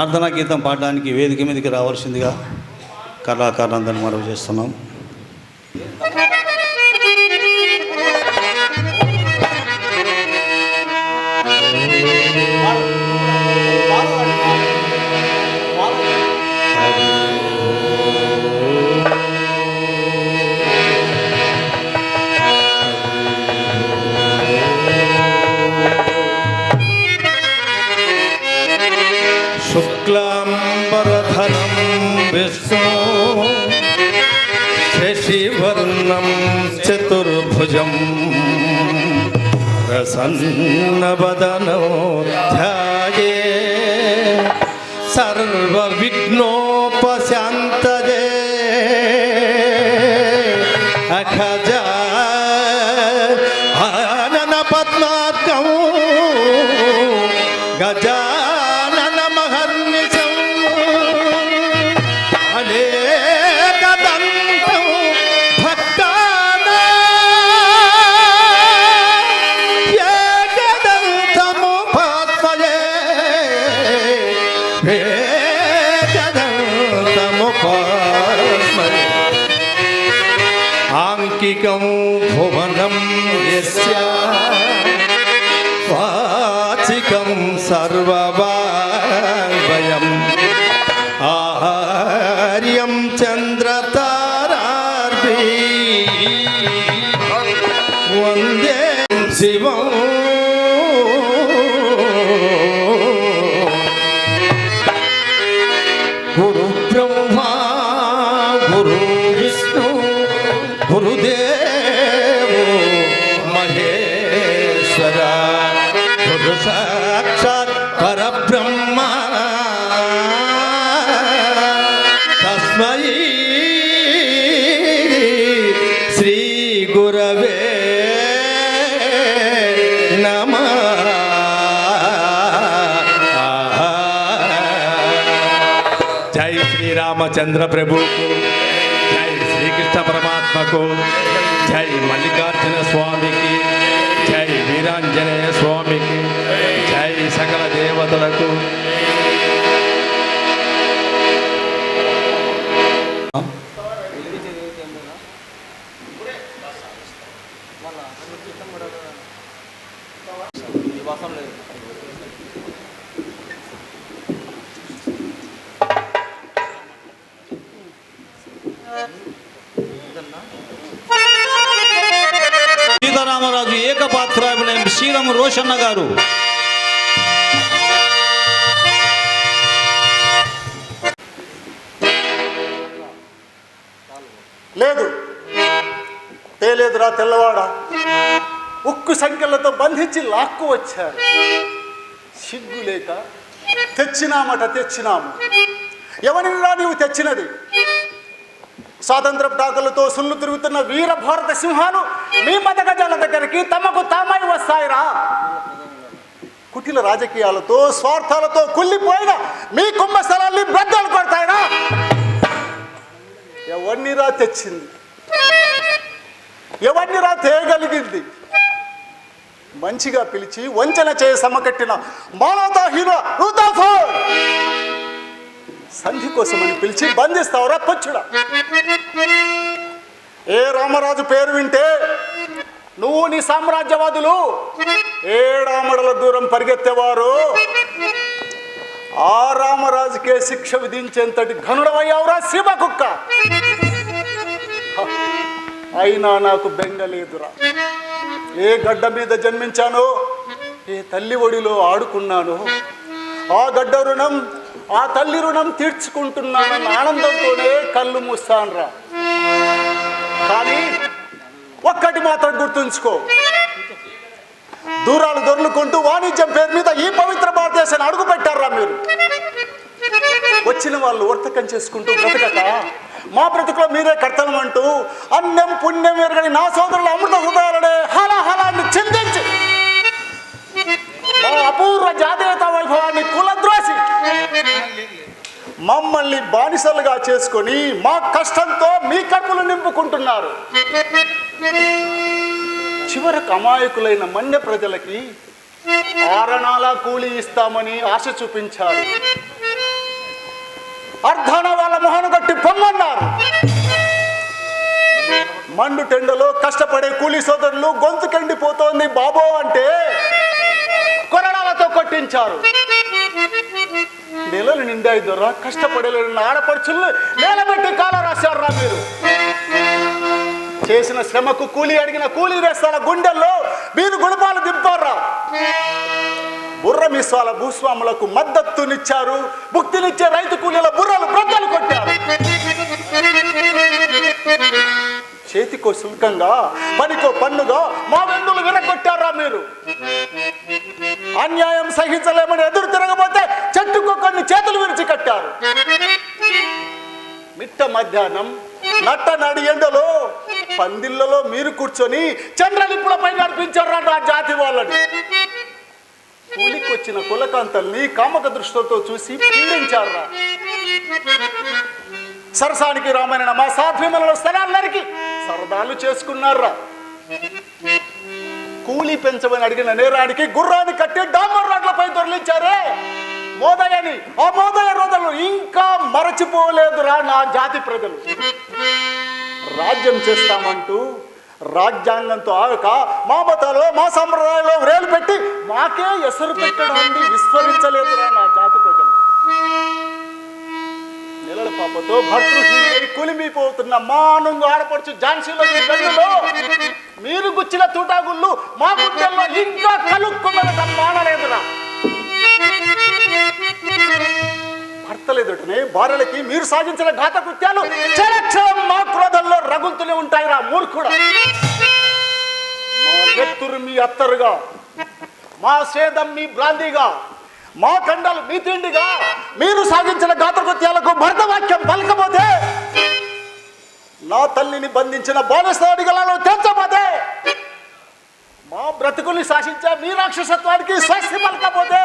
ప్రార్థనా గీతం పాడడానికి వేదిక మీదకి రావాల్సిందిగా కళాకారులందరినీ మనవి చేస్తున్నాం. శుక్లాంబరధరం విష్ణు శశివర్ణం చతుర్భుజం ప్రసన్నవదనో ధ్యాయే సర్వవిఘ్నోపశాంతయే అఖజా ఆనన పద్మార్కం గజా ఆంకికం భువనం యస్య వాచికం సర్వవాంగ్మయం ఆహార్యం చంద్రతారార్భి వందే శివం గురు బ్రహ్మా గురు విష్ణు గురుదేవో మహేశ్వర గురు సాక్షాత్ పరబ్రహ్మ తస్మై శ్రీ గురవే నమః. జై శ్రీరామచంద్ర ప్రభుకు, జై శ్రీకృష్ణ పరమాత్మకు, జై మల్లికార్జున స్వామికి, జై వీరాంజనేయ స్వామికి, జై సకల దేవతలకు. సీతారామరాజు ఏకపాత్రాభినయం శ్రీరామ రోషన్న గారు. లేదు తేలేదురా తెల్లవాడ, ఉక్కు సంఖ్యలతో బంధించి లాక్కు వచ్చారు. సిగ్గు లేక తెచ్చినామట తెచ్చినాము. ఎవరిరా నీవు తెచ్చినది? స్వాతంత్ర డాకులతో సుళ్ళు తిరుగుతున్న వీర భారత సింహాలు మీ మతగజాల దగ్గరికి తమకు తామై వస్తాయిరా. కుటిల రాజకీయాలతో స్వార్థాలతో కుళ్ళిపోయిన మీ కుంభస్థలాన్ని బద్దలు కొడతాయిరా. ఎవరినిరా తెచ్చింది? ఎవరినిరా తేయగలిగింది? మంచిగా పిలిచి వంచన చేయ సమకట్టిన మానవతాహీన రూతాఫోర్ సంధి కోసమని పిలిచి బంధిస్తావురా పచ్చుడా. ఏ రామరాజు పేరు వింటే నువ్వు నీ సామ్రాజ్యవాదులు ఏడామడల దూరం పరిగెత్తేవారు ఆ రామరాజుకే శిక్ష విధించేంతటి ఘనుడమయ్యావురా సీమ కుక్క. అయినా నాకు బెంగలేదురా. ఏ గడ్డ మీద జన్మించానో, ఏ తల్లి ఒడిలో ఆడుకున్నానో ఆ గడ్డ రుణం ఆ తల్లి రుణం తీర్చుకుంటున్నానన్న ఆనందంతోనే కళ్ళు మూస్తానురా. కానీ ఒక్కటి మాత్రం గుర్తుంచుకో, దూరాలు దొర్లుకుంటూ వాణిజ్యం పేరు మీద ఈ పవిత్ర భారతదేశాన్ని అడుగు పెట్టారా మీరు. వచ్చిన వాళ్ళు వర్తకం చేసుకుంటూ బ్రతకక మా బ్రతుకులో మీరే కర్తవ్యం అంటూ అన్నం పుణ్యం ఎరగని నా సోదరుల అమృత హృదయాలనే హలాహలాన్ని చిందించి మా అపూర్వ జాతీయత వైభవాన్ని కులద్రోసి మమ్మల్ని బానిసలుగా చేసుకొని మా కష్టంతో మీ కడుపులు నింపుకుంటున్నారు. చివరకు అమాయకులైన మన్య ప్రజలకి ఆరణాల కూలి ఇస్తామని ఆశ చూపించారు. అర్ధాన వాళ్ళ మొహను కొట్టి పొమ్మన్నారు. మండు టెండలో కష్టపడే కూలీ సోదరులు గొంతు కండిపోతోంది బాబో అంటే కొరడాలతో కొట్టించారు. నెలలు నిండాయి దొర, కష్టపడలేని ఆడపడుచులు నేలబెట్టి కాల రాశారా మీరు. చేసిన శ్రమకు కూలీ అడిగిన కూలీ వేస్తాల గుండెల్లో మీరు గుణపాలు దింపారా. బుర్ర మీసాల భూస్వాములకు మద్దతునిచ్చారు. భుక్తినిచ్చే రైతు కూలీల బుర్రలు బ్రద్దలు కొట్టారు. చేతికో శుల్కంగా పనికో పన్నుగా మా వెన్నులు విరగొట్టారా మీరు. అన్యాయం సహించలేమని ఎదురు తిరగబోతే చెట్టుకు కొన్ని చేతులు విరిచి కట్టారు. మిట్ట మధ్యాహ్నం నట్ట నడి ఎండలో పందిళ్లలో మీరు కూర్చొని చంద్రలిప్పులపై నడిపించారా నా జాతి వాళ్ళని. కూలికొచ్చిన కులకాంతల్ని కామక దృష్టితో చూసి పీడించారా. సరసానికి రామైన మా సాధ్యములలో స్థలాలరికి సరదాలు చేసుకున్నారా. కూలీ పెంచమని అడిగిన నేరానికి గుర్రాన్ని కట్టి డాంబర్ రోడ్లపై దొరిలించారే మోదయ్యని. ఆ మోదయ్య రోజులు ఇంకా మరచిపోలేదురా నా జాతి ప్రజలు. రాజ్యం చేస్తామంటూ రాజ్యాంగంతో ఆగక మా మతాలో మా సంప్రదాయంలో వ్రేలు పెట్టి మాకే ఎసరు పెట్టడాన్ని విస్మరించలేదురా నా జాతి ప్రజలు. నెలల పాపతో భర్తృహీనై కులిమిపోతున్న మానుంగు ఆడపడుచు ఝాన్సీలోని గన్నులో మీరు గుచ్చిన తూటాగుళ్ళు మా గుండెల్లో ఇంకా కలుక్కుమనటం మానలేదురా. భర్తలేదుటనే భార్యలకి మీరు సాగించిన ఘాత కృత్యాలు క్షణక్షణం మా క్రోధంలో రగులుతూనే ఉంటాయిరా మూర్ఖుడా. మా నెత్తురు మీ అత్తరుగా, మా సేదం మీ బ్రాంతిగా, మా కండాలు మీ తిండిగా మీరు సాగించిన ఘాతకృత్యాలకు భరతవాక్యం పలకపోతే, నా తల్లిని బంధించిన బాలసాడిగలను తెచ్చబోతే, మా బ్రతుకుల్ని శాసించే మీ రాక్షసత్వానికి స్వస్తి పలకపోతే,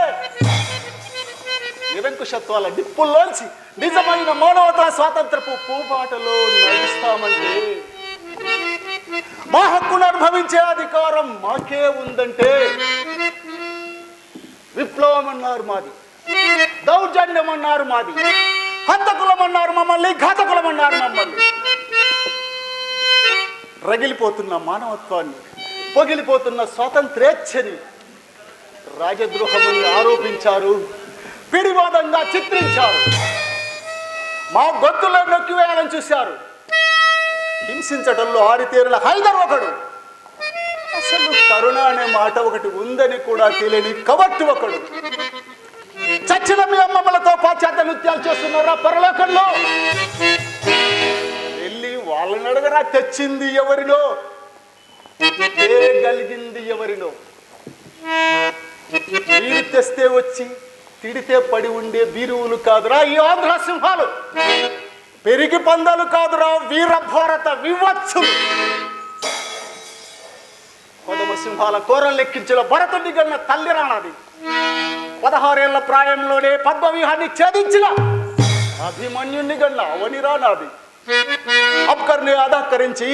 నిరంకుశత్వాల నిప్పుల్లోంచి నిజమైన మానవతా స్వాతంత్రపు పూపాటలో నడుస్తామంటే, మా హక్కును అనుభవించే అధికారం మాకే ఉందంటే, విప్లవం అన్నారు మాది, దౌర్జన్యం అన్నారు మాది, హంతకులం అన్నారు మమ్మల్ని, ఘాతకులం అన్నారు మమ్మల్ని. రగిలిపోతున్న మానవత్వాన్ని, పొగిలిపోతున్న స్వాతంత్రేచ్ఛని రాజద్రోహముని ఆరోపించారు, పిడివాదంగా చిత్రించారు, మా గొంతులో నొక్కివేయాలని చూశారు. హింసించటంలో ఆరితేరిన హైదర్ ఒకడు, అసలు కరుణ అనే మాట ఒకటి ఉందని కూడా తెలియని కవట్టు ఒకడు. చచ్చిన మీ అమ్మమ్మలతో పాశ్చాత్య నృత్యాలు చేస్తున్నారా పరలోకంలో. వెళ్ళి వాళ్ళని అడగరా, తెచ్చింది ఎవరినో, తేగలిగింది ఎవరినో. మీరు తెస్తే వచ్చి తిడితే పడి ఉండే బీరువులు కాదురా ఈ ఆంధ్ర సింహాలు, పెరిగి పందాలు కాదురా వీర భారత వివత్సులు. కొదమ సింహాల కోరం లెక్కించిన భరతుడి గన్న తల్లి రానాది. 16 ఏళ్ల ప్రాయంలోనే పద్మవ్యూహాన్ని ఛేదించిన అభిమన్యుని గన్న అవని రానాది. అబ్కర్ని అధక్కరించి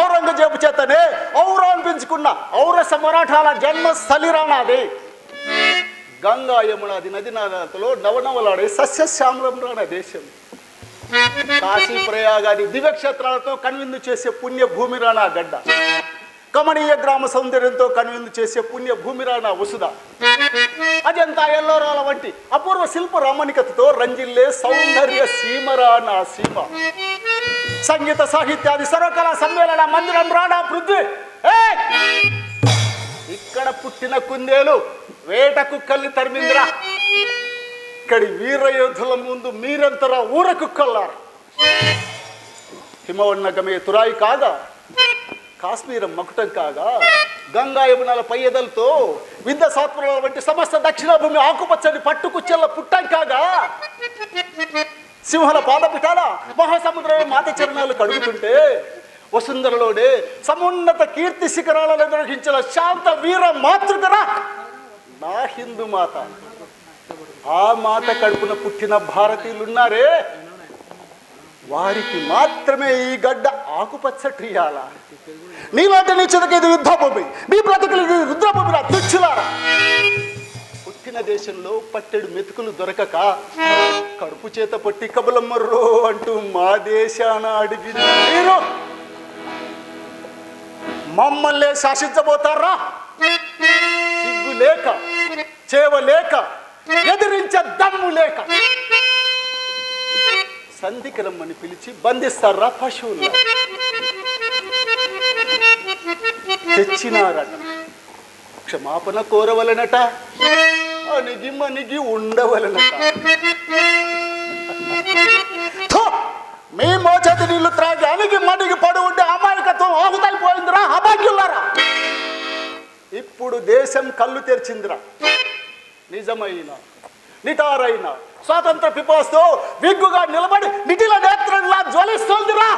ఔరంగజేబు చేతనే ఔరా అనిపించుకున్న ఔరస మరాఠాల జన్మస్థలి రానాది. గంగా యమునాది నది నాదాలతో నవనవలాడే సస్యశ్యామలం రాన దేశం. కాశీ ప్రయాగాది దివ్యక్షేత్రాలతో కనువిందు చేసే పుణ్య భూమి రానా గడ్డ. కమనీయ గ్రామ సౌందర్యంతో కనువిందు చేసే పుణ్య భూమి రానా వసుధ. అజంతా ఎల్లోరాల వంటి అపూర్వ శిల్ప రామణికతతో రంజిల్లే సౌందర్య సీమరా నా సీమ. సంగీత సాహిత్యాది సర్వకళా సమ్మేళన మందిరం రానా పృథ్వీ. ఇక్కడ పుట్టిన కుందేలు వేట కుక్కల్ని తరిమిందిరా. ఇక్కడి వీరయోధుల ముందు మీరెంతరా ఊర కుక్కల్లారు. హిమవన్నగమే తురాయి కాగా, కాశ్మీరం మకుటం కాగా, గంగా యమునాల పయ్యదలతో విద్య సాత్వరాల వంటి సమస్త దక్షిణాభూమి ఆకుపచ్చని పట్టుకుచ్చెల్ల పుట్టం కాగా, సింహల పాదపిటాల మహాసముద్రమే మాత చరణాలు కడుగుతుంటే, వసుంధరలోనే సమున్నత కీర్తి శిఖరాలను నిర్వహించిన శాంత వీర మాతృకరా నా హిందూ మాత. ఆ మాత కడుపున పుట్టిన భారతీయులున్నారే, వారికి మాత్రమే ఈ గడ్డ ఆకుపచ్చటి ఇయ్యాల. నీలాంటి నీ చెదకేది యుద్ధభూమి, నీ బ్రతుకులు రుద్రభూమిరా తుచ్చులారా. పుట్టిన దేశంలో పట్టెడు మెతుకులు దొరకక కడుపు చేత పట్టి కబలమ్మర్రో అంటూ మా దేశాన అడిగిన మీరు మమ్మల్ని శాసించబోతారా? సిగ్గు లేక, చేవ లేక, ఎదిరించే దమ్ము లేక సంధికి రమ్మని పిలిచి బంధిస్తారా? పశువులు తెచ్చినారట, క్షమాపణ కోరవలనట, అణిగి మణిగి ఉండవలనట. మీ మోచేతి నీళ్లు త్రాగి అణిగి మణిగి పడి ఉంటే అమాయకత్వం ఆహుతైపోయిందిరా అభాగ్యులారా. ఇప్పుడు దేశం కళ్ళు తెరిచిందిరా. నిజమైన నిటారైన స్వాతంత్ర పిపాస్తో విగ్గుగా నిలబడి నిటిల నేత్రంలా జ్వలిస్తోందిరా.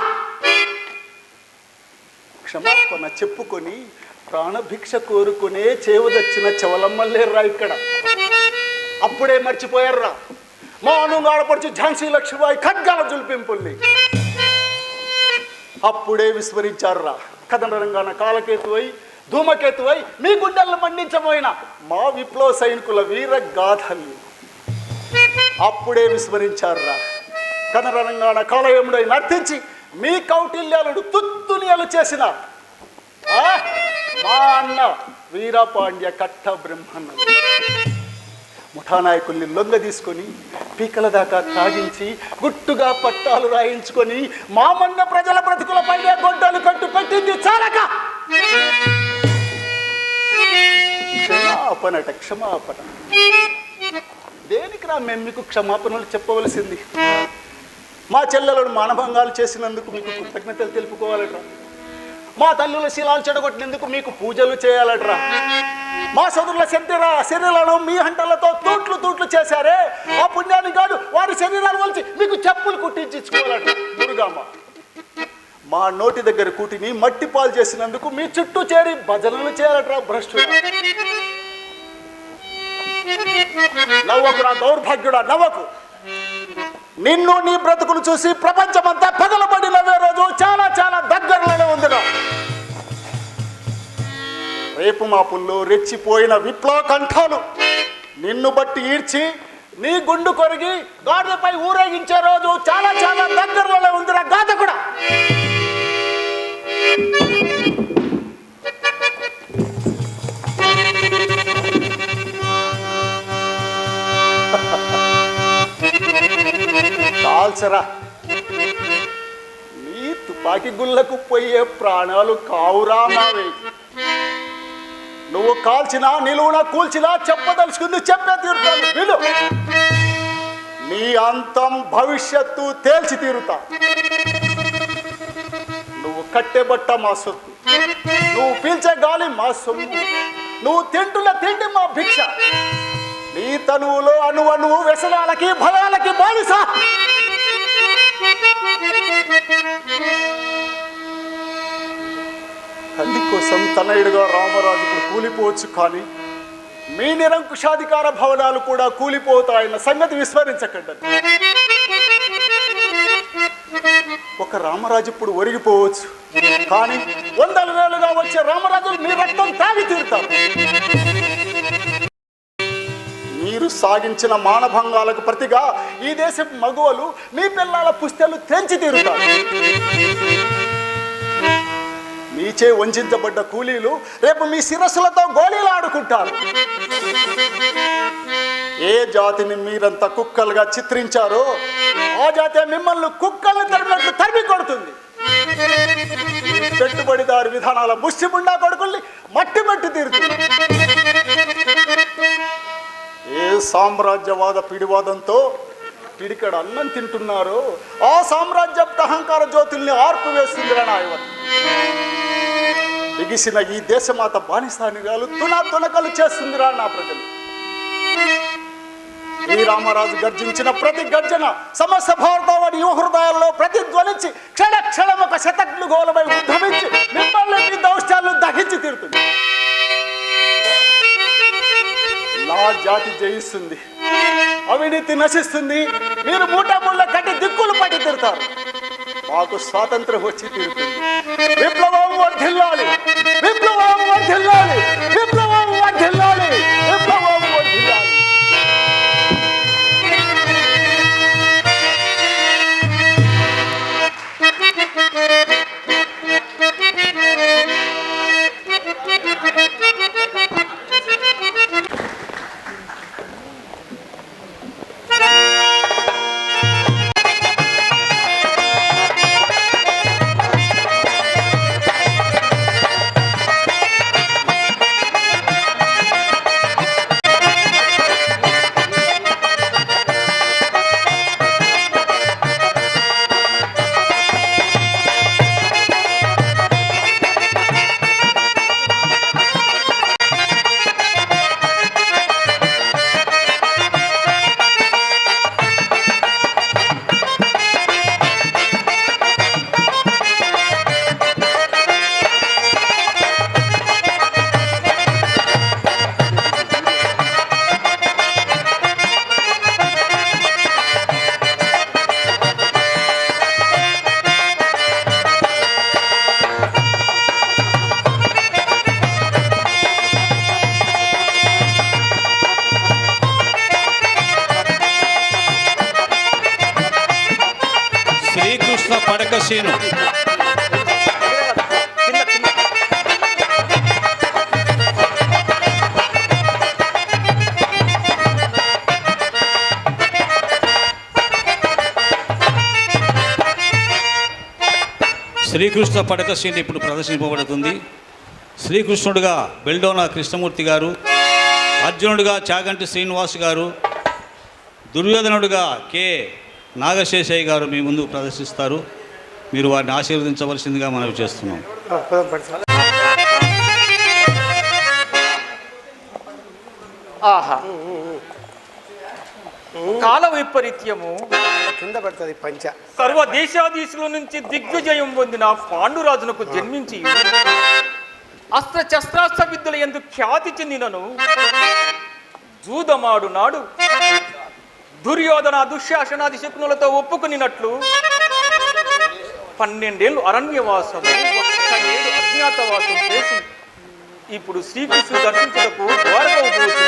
క్షమాపణ చెప్పుకొని ప్రాణభిక్ష కోరుకునే చేవదచ్చిన చవలమ్మలేర్రా ఇక్కడ. అప్పుడే మర్చిపోయారా మా అనుగాడపడుచు ఝాన్సీ లక్ష్మీబాయి ఖడ్గాల జుల్పింపుల్ని. అప్పుడే విస్మరించారా కథనరంగాన కాలకేతువై ధూమకేతువై మీ గుండెలను మండించబోయిన మా విప్లవ సైనికుల వీర గాథల్ని. అప్పుడే విస్మరించారా కథనరంగాన కాలయముడై నర్తించి మీ కౌటిల్యాలను తుత్తునియలు చేసిన మా అన్న వీరపాండ్య కట్ట బ్రహ్మన్న. ముఠానాయకుల్ని లొంగ తీసుకొని పీకల దాకా తాగించి గుట్టుగా పట్టాలు రాయించుకొని మామన్న ప్రజల బ్రతుకులపై గొడ్డలు కట్టు పెట్టింది చాలక. క్షమాపణట క్షమాపణ. దేనికి రా మేము మీకు క్షమాపణలు చెప్పవలసింది? మా చెల్లెలను మానభంగాలు చేసినందుకు మీకు కృతజ్ఞతలు తెలుపుకోవాలట్రా. మా తల్లుల శీలాలు చెడగొట్టినందుకు మీకు పూజలు చేయాలట్రా. మా సోదరుల శరీరాలను మీ హంటలతో తూట్లు తూట్లు చేశారే, ఆ పుణ్యాన్ని కాదు వారి శరీరాలు వలిచి మీకు చెప్పులు కుట్టించుకోవాలట. దుర్గమ్మ మా నోటి దగ్గర కూటిని మట్టి పాలు చేసినందుకు మీ చుట్టూ చేరి భజనలు చేయాలట్రా భ్రష్టుడా. నవ్వకు రా దౌర్భాగ్యుడా, నవ్వకు. నిన్ను నీ బ్రతుకులు చూసి ప్రపంచమంతా పగలబడి నవ్వే రోజు చాలా చాలా దగ్గరలోనే ఉందిరా. రేపు మాపుల్లో రెచ్చిపోయిన విప్లవ కంఠాలు నిన్ను బట్టి ఈడ్చి నీ గుండు కొరిగి గాడిదపై ఊరేగించే రోజు చాలా చాలా దగ్గరలోనే ఉందిరా గాథ కూడా. కాల్చరా, నీ తుపాకీ గుళ్ళకు పోయే ప్రాణాలు కావురా మావే. నువ్వు కాల్చినా నిలువునా కూల్చినా చెప్పదలుచుకుంది చెప్పే తీరుతాను. విను, నీ అంతం భవిష్యత్తు తేల్చి తీరుతా. నువ్వు కట్టెబట్ట మా సొత్తు, నువ్వు పీల్చే గాలి మా సొమ్ము, నువ్వు తింటున్న తిండి మా భిక్ష. నీ తనువులో అణువణువు వ్యసనాలకి భయాలకి బానిస. తల్లి కోసం తనయుడుగా రామరాజు ఇప్పుడు కూలిపోవచ్చు, కానీ మీ నిరంకుశాధికార భవనాలు కూడా కూలిపోతాయన్న సంగతి విస్మరించకండి. ఒక రామరాజు ఇప్పుడు ఒరిగిపోవచ్చు, కానీ వందల వేలుగా వచ్చే రామరాజులు మీ రక్తం తాగి తీరుతారు. మీరు సాగించిన మానభంగాలకు ప్రతిగా ఈ దేశ మగువలు మీ పిల్లల పుస్తెలు తెంచి తీరుతారు. మీచే వంచబడ్డ కూలీలు రేపు మీ శిరస్సులతో గోళీలు ఆడుకుంటారు. ఏ జాతిని మీరంతా కుక్కలుగా చిత్రించారో ఆ జాతి మిమ్మల్ని కుక్కల్ని తరిమినట్లు తరిమి కొడుతుంది. పెట్టుబడిదారు విధానాల ముష్టిముండా కొడుకుల్ని మట్టి మట్టి తీరుతుంది. ఏ సామ్రాజ్యవాద పిడివాదంతో పిడికడ అన్నం తింటున్నారో ఆ సామ్రాజ్య అహంకార జ్యోతుల్ని ఆర్పు వేస్తుంది నాయవత్. బిగిసిన ఈ దేశమాత బానిసానిగాలు తునకలు చేస్తుందిరా నా ప్రజలు. ఈ రామరాజు గర్జించిన ప్రతి గర్జన సమస్త భారతవాడి యువ హృదయాల్లో ప్రతిధ్వనించి క్షణ క్షణం ఒక శతజ్ఞ గోళమై ఉద్భవించి మిమ్మల్ని మీ దౌష్ట్యాలను దహించి తీరుతుంది. నా జాతి జయిస్తుంది, అవినీతి నశిస్తుంది, మీరు మూటముళ్ళ కట్టి దిక్కులు పట్టి తిరుతారు. మాకు స్వాతంత్రం వచ్చి తీరుతుంది. విప్లవం వర్ధిల్లాలి, విప్లవం వర్ధిల్లాలి, విప్లవం వర్ధిల్లాలి, విప్లవం వర్ధిల్లాలి. శ్రీకృష్ణ పడక సీను. శ్రీకృష్ణ పడక సీన్ ఇప్పుడు ప్రదర్శింపబడుతుంది. శ్రీకృష్ణుడిగా బెల్డోనా కృష్ణమూర్తి గారు, అర్జునుడిగా చాగంటి శ్రీనివాస్ గారు, దుర్యోధనుడిగా కె నాగశేషయ్య గారు మీ ముందు ప్రదర్శిస్తారు. మీరు వారిని ఆశీర్వదించవలసిందిగా మనవి చేస్తున్నాం. ఆహా, కాల వైపరీత్యము కింద పడుతుంది పంచ. సర్వ దేశాధీశుల నుంచి దిగ్విజయం పొందిన పాండురాజునకు జన్మించి అస్త్ర శస్త్రాస్త్ర విద్యల ఎందు ఖ్యాతి చెందినను జూదమాడు నాడు దుర్యోధన దుశ్శాసనాది శకునులతో ఒప్పుకునినట్లు 12 ఏళ్ళు అరణ్యవాసం, 1 ఏడు అజ్ఞాతవాసం చేసి ఇప్పుడు శ్రీకృష్ణుడు దర్శించుటకు ద్వారకకు పోతుంది.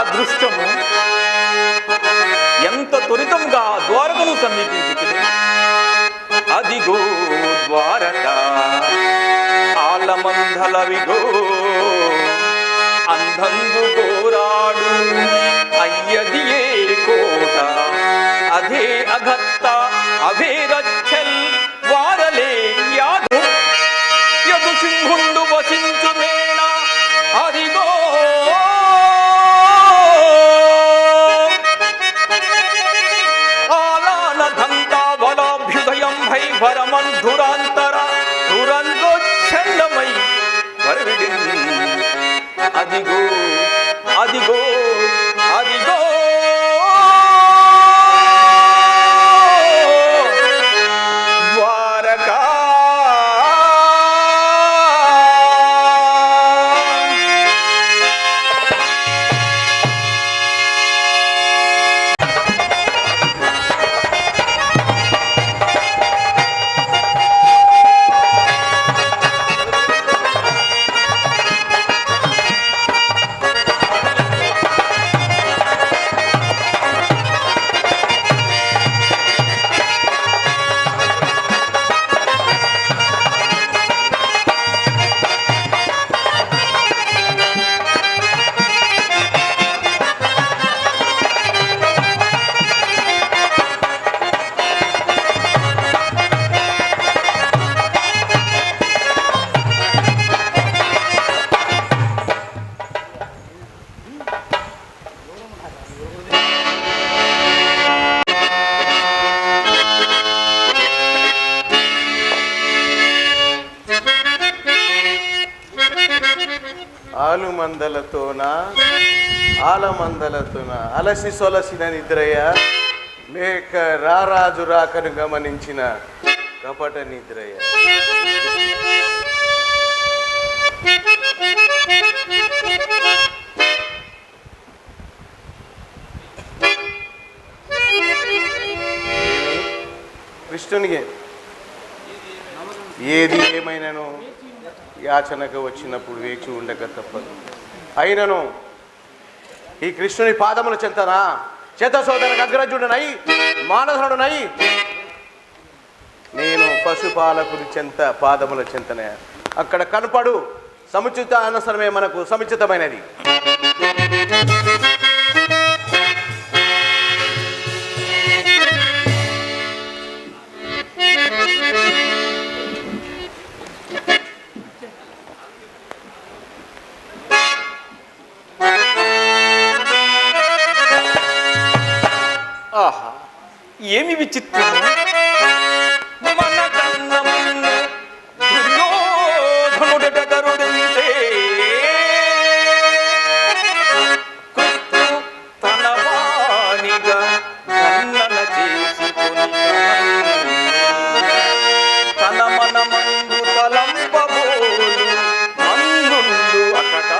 అదృష్టము ఎంత త్వరితంగా ద్వారకను సమీపించుతుంది. అదిగో ద్వారక ఆలమందలవిగో అంధందు కోరాడు అయ్యది ఏ కోట అదే అగత్త అవే రచ్చల్ వారలే యాదు యదు సింహుండు వసించు మేళ అదిగో ధురాంతర ధురంగోచ్చండమై వరవిడి అదిగో అదిగో అదిగో ఆలుమందలతోన ఆలమందలతోన అలసి సొలసిన నిద్రయ లేక రారాజు రాకను గమనించిన కపట నిద్రయ. కృష్ణునికి ఏది ఏమైనాను యాచనకు వచ్చినప్పుడు వేచి ఉండక తప్పదు. అయినను ఈ కృష్ణుని పాదముల చెంతనా చేత సోదరకు అగ్రజుడనై మానధనుడనై నేను పశుపాలకుడి చెంత పాదముల చెంతనే అక్కడ కనపడు సముచిత అనసరమే మనకు సముచితమైనది. ఆహా, ఏమి విచిత్రం! మన కన్న ముందు దుర్యోధనుడట గరుడించే కృష్ణు తన వానిగా గణన చేసుకొని తన మనమందు తలంపబోలు మన్నుండు అకట.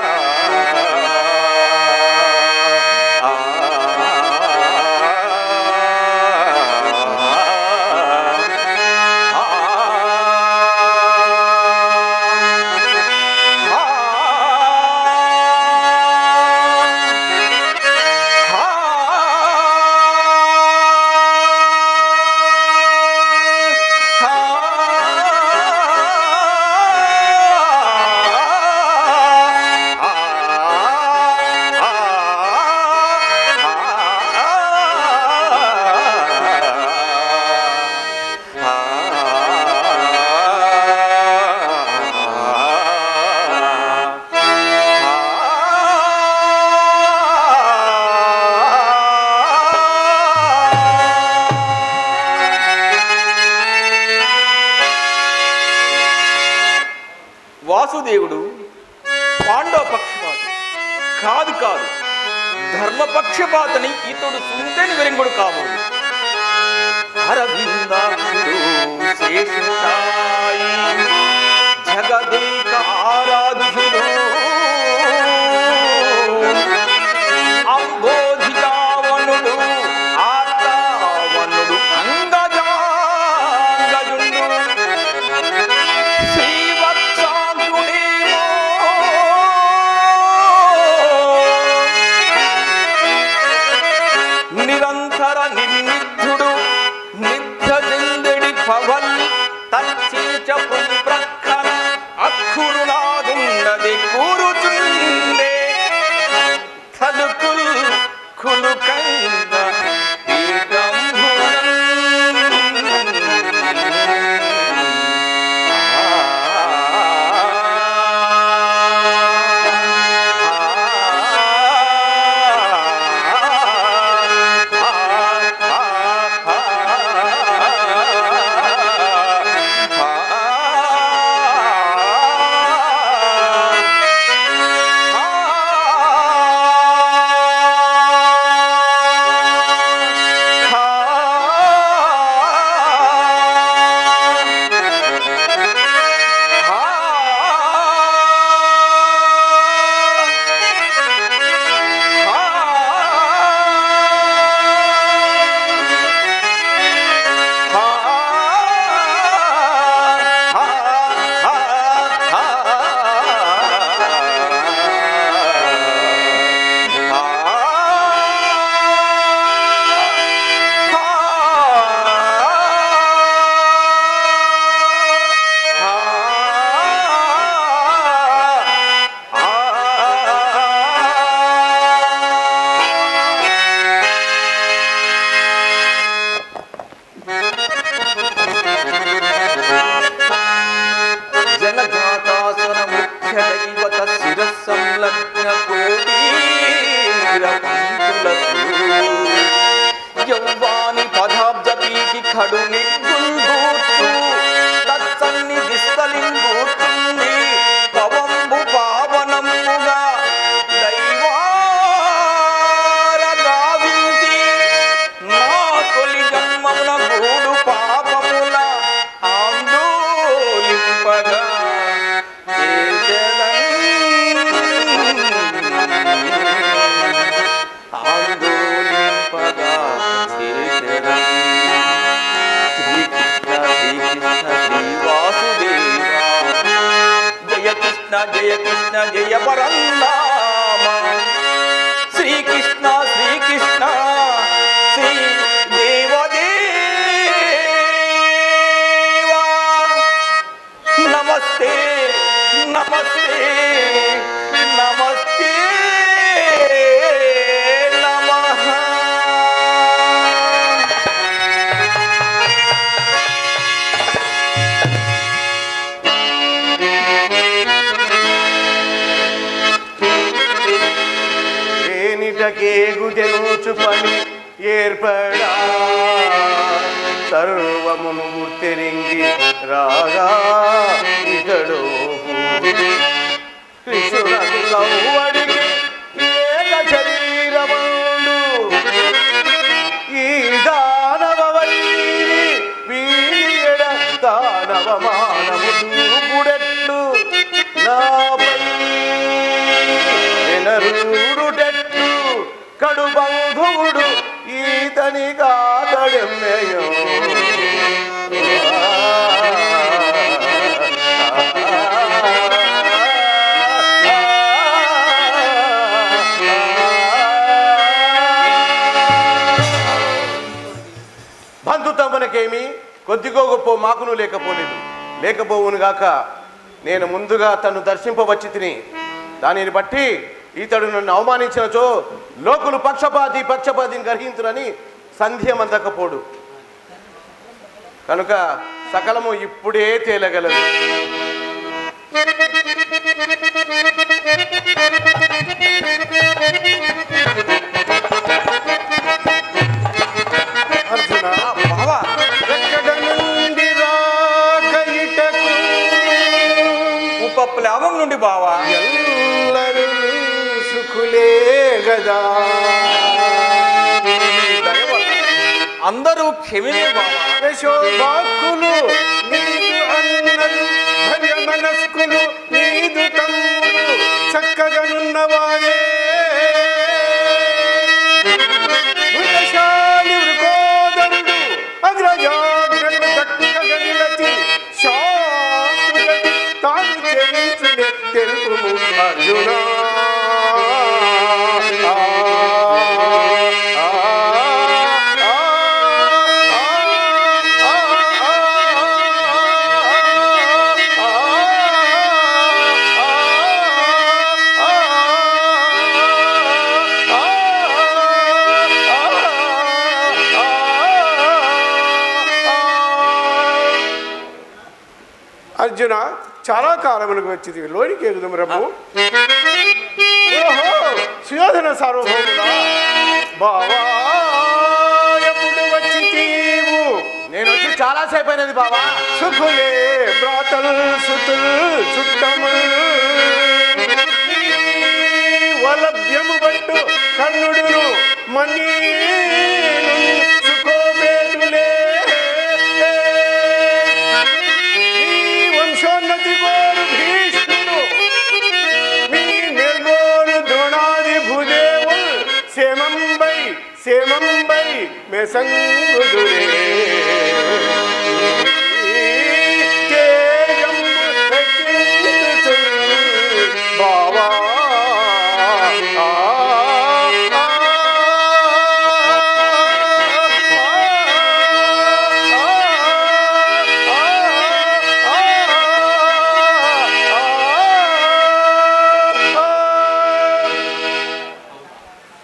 వాసుదేవుడు పాండవ పక్షపాతి కాదు కాదు, ధర్మపక్షపాతని ఇతడు సుందెని వెరింగుడు కాబోదు. అరవిందాక్షుడు శేషాయి జగదేక ఆరాధ్యుడు అంబోధితావనుడు ఆర్తావనుడు అంగజాంగజుడు నిరంతర నిర్నిద్ధుడు నిద్ధజందడి పవన్ తచ్చించపు ప్రక్కన అక్కురునాదున్నది కూరుచుండే తలుకుల్ కులుకంద యౌవాని పదాబ్జ పీకి ఖడు నిగ్గుల్గూర్చు తత్సన్ని విస్తలింగూర్చుంది పవంబు పావనముగా కృష్ణ జయ పరందామ శ్రీకృష్ణ శ్రీకృష్ణ శ్రీ దేవదేవా నమస్తే నమస్తే నమస్తే నమః. కేగుదెనుచు పని ఏర్పడా సర్వమును గుర్తెరింగి రాగా ఇతడు కృష్ణునకు కవ్వడికి ఏక శరీరముండు ఈ దానవ వైరి వీడ దానవ మానము దూపుడెట్లు నాపై ఎనరుడుటెట్లు కడు బంధువుడు ఈతని కాదడెమ్మయో బంధుత్వమునకేమి కొద్దిగో గొప్ప మాకును లేకపోవును గాక నేను ముందుగా తను దర్శింపవచ్చి తిని దానిని బట్టి ఇతడు నన్ను అవమానించినచో లోకులు పక్షపాతిని గ్రహించురని సంధ్యమందకపోడు కనుక సకలము ఇప్పుడే తేలగలదు. అర్జున ఎక్కడ నుండి రాక ఇటకు ఉపప్లవం నుండి బావా ఎల్లరూ సుఖులే గదా అందరూ క్షమినే బావా యశోభాక్కులు నీదు అన్నలు భర్య మనస్కులు నీదు తమ్ములు చక్కగనున్నవారే గుణశాలి వృకోదరుడు అగ్రజాగ్రకు చక్కగా నిలచి శాంతుగతి తాను చెల్లించునే తెలుపు అర్జునా అర్జున చాలా కాలములకు వచ్చింది లోనికి ఎగుదము రమ్ము. ఓహో సుయోధన సార్వభౌముడా బావా ఎప్పుడు వచ్చి తీవు నేను వచ్చి చాలాసేపు అయినది బావా. సుఖులే బ్రాతలు సుతులు చుట్టములు వలభ్యము బట్టు కర్ణుడును మన్నీను సుకోబేటులే వంశోన్నతి కోరు భీష్ముడు మీ నిర్గోరు ద్రోణాది భూదేవులు సేమంబై మెసంగుదురే బావా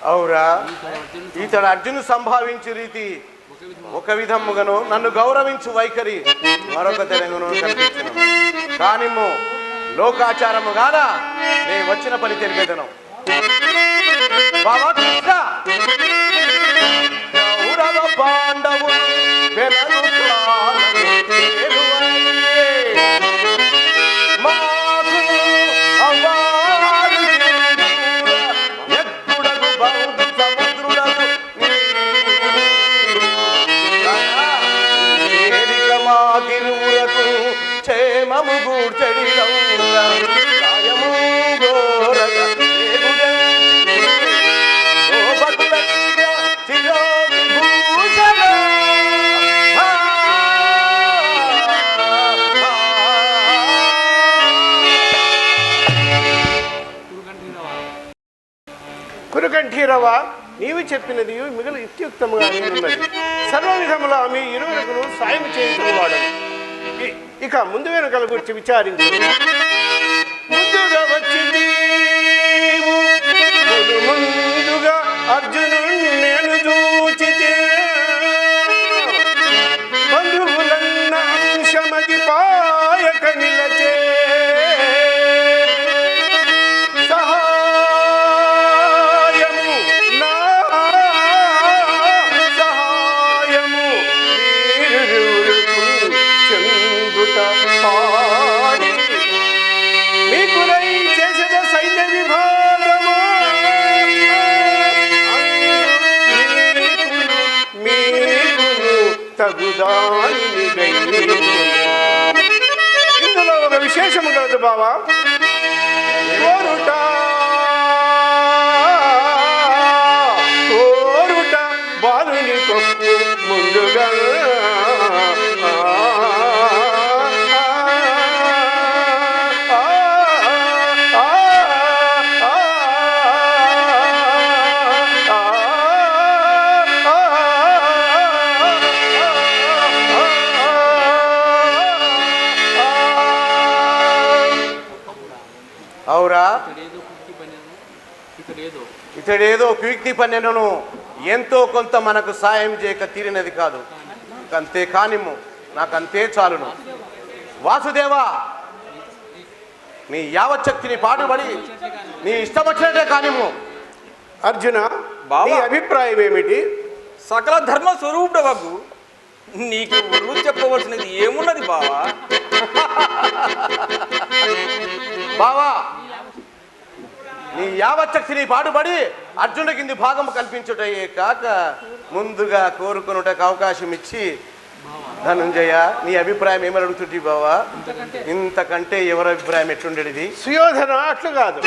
అవురా ఇతడు అర్జును సంభావించు రీతి ఒక విధముగాను నన్ను గౌరవించు వైఖరి మరొక తెలంగాణ కనిపించను కానిమ్ము లోకాచారము గాన నేను వచ్చిన పని తెలిపేదను. బాబా కృష్ణ కౌరవ పాండవులు వెనలు కాలము చేరువయ్యే. మాకు అవ్వాలి ఎప్పుడకు బౌద్ధ సముద్రులకు మా తిరువులకు క్షేమము గూర్చడి సాయము గోరగ భగీరవ, నీవు చెప్పినది మిగిలి యుక్తియుక్తముగా ఉన్నది. సర్వ విధముల మీ ఇరువులకు సాయం చేయించిన వాడు. ఇక ముందు వెనుకల గురించి విచారించు. ముందుగా వచ్చింది ముందుగా అర్జునుడు నేను చూచితే బంధువులన్న అంశమది పాయక నిలచే సహాయము నా సహాయము చెందుట పాడి మీకు రై చేసిన సైన్య విభాగము మీకును తగుదాని ఇందులో ఒక విశేషము కలదు బావా. కోరుట కోరుట బాలుని కొప్పు ముందుగా అవురా, ఇతడేదో కుయుక్తి పన్నెను ఎంతో కొంత మనకు సాయం చేయక తీరినది కాదు. అంతే కానిమ్ము, నాకంతే చాలును. వాసుదేవా, నీ యావచ్చక్తిని పాటుపడి నీ ఇష్టం వచ్చినట్టే కానిమ్ము. అర్జున, బావా. నీ అభిప్రాయం ఏమిటి? సకల ధర్మ స్వరూపుడు బాబు, నీకు ఊరు చెప్పవలసినది ఏమున్నది బావా? బావా, నీ యావచ్చక్తిని పాటుపడి అర్జునుడి కింది భాగం కల్పించుటయే కాక ముందుగా కోరుకున్నటకు అవకాశం ఇచ్చి ధనుంజయ, నీ అభిప్రాయం ఏమని అడుగుతుంది బావా? ఇంతకంటే ఎవరి అభిప్రాయం ఎట్లుండేది? సుయోధన అట్లు కాదు.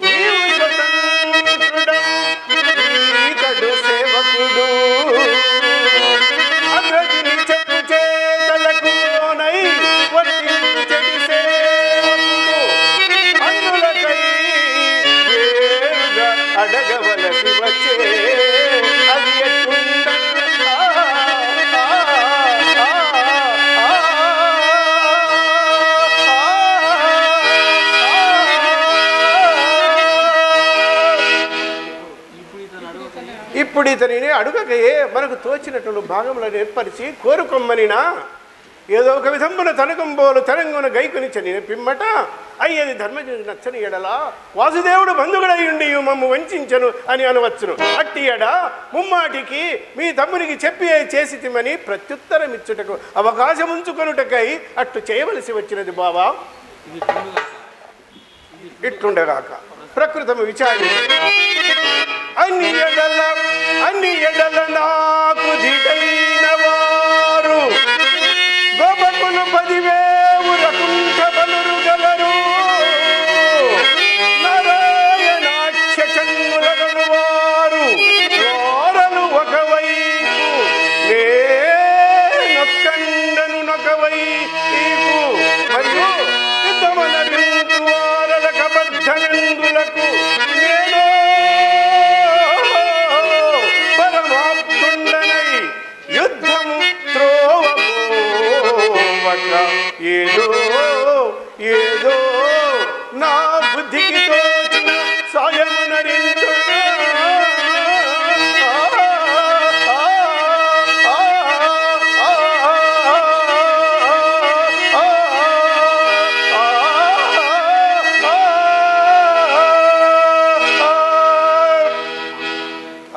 నీవు స్వతంత్రుడవు, ఈతడు సేవకుడు, అగ్రజుని చెప్పు చేతలకు లోనై వర్తించడి సేవకుడు, అందులకై వేరుగా అడగవలసి వచ్చే అది ఎట్లుండ ఇప్పుడు ఇతనిని అడుగకయే మనకు తోచినట్లు భాగములను ఏర్పరిచి కోరుకొమ్మనినా ఏదో ఒక విధంబున తనకంబోలు తెలంగాణ గైకునిచని పిమ్మట అయ్యేది ధర్మజుని నచ్చని ఎడలా వాసుదేవుడు బంధువుడై ఉండి మమ్ము వంచెను అని అనవచ్చును. అట్టి ఎడ ముమ్మాటికి మీ తమ్మునికి చెప్పి చేసి తిమ్మని ప్రత్యుత్తరం ఇచ్చుటకు అవకాశం ఉంచుకొనుటకై అట్లు చేయవలసి వచ్చినది బావా. ఇట్లుండగాక ప్రకృతము విచారించి అన్ని ఎడల నాకు ధిటైన వారు గోపకులు 10,000 కుంఠ బలురు గలరు, నారాయణాఖ్య చన్నులగను వారు వారలు ఒకవైపు, నేనొక్కండను నొకవైపు, మరియు యుద్ధమున వింటు వారల కబద్ధనందులకు నేను పరమాత్ముండనై యుద్ధము త్రోవబోవక ఏదో నా బుద్ధికి తోచిన సాయమునరించు.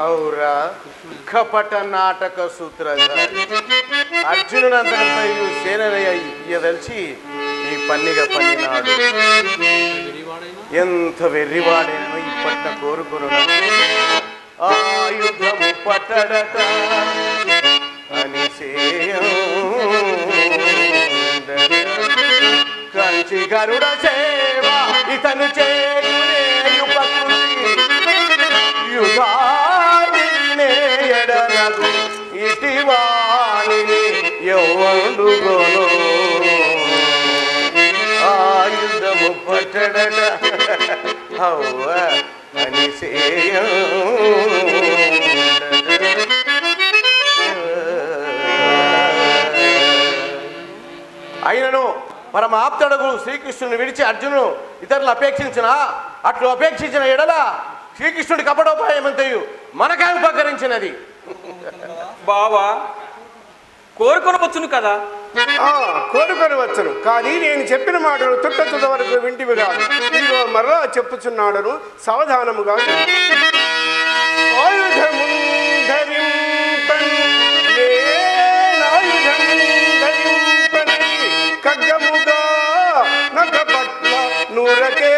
ఔరా కపట నాటక సూత్రధారి అర్జునునంతటిపై సేనదలిచి ఈ పన్నిగా పన్నినాడు. ఎంత వెర్రివాడైనను ఇప్పట్న కోరుకును ఆయుధము పట్టడట అని కంచి గరుడ సేవ ఇతను చేయునేయు ప్రకృతి యుగాదినేయడనగు ఇటివాణిని యౌవండుగోను ఆయుధము పట్టడట హవ్వ అనిసేయ అయినను పరమ ఆప్తుడగు శ్రీకృష్ణుని విడిచి అర్జునుడు ఇతరులు అట్లు అపేక్షించిన ఎడల శ్రీకృష్ణుడి కపటోపాయమంతయు మనకే ఉపకరించినది. బావా కోరుకొనవచ్చును కదా. కోరుకొనవచ్చును, కానీ నేను చెప్పిన మాటలు తుట్ట వరకు వింటివి కాదు. ఇదిగో మరలా చెప్పుచున్నాడను, సావధానముగా ఆయుధము ఖడ్గముగా నగ పట్ల నూరకే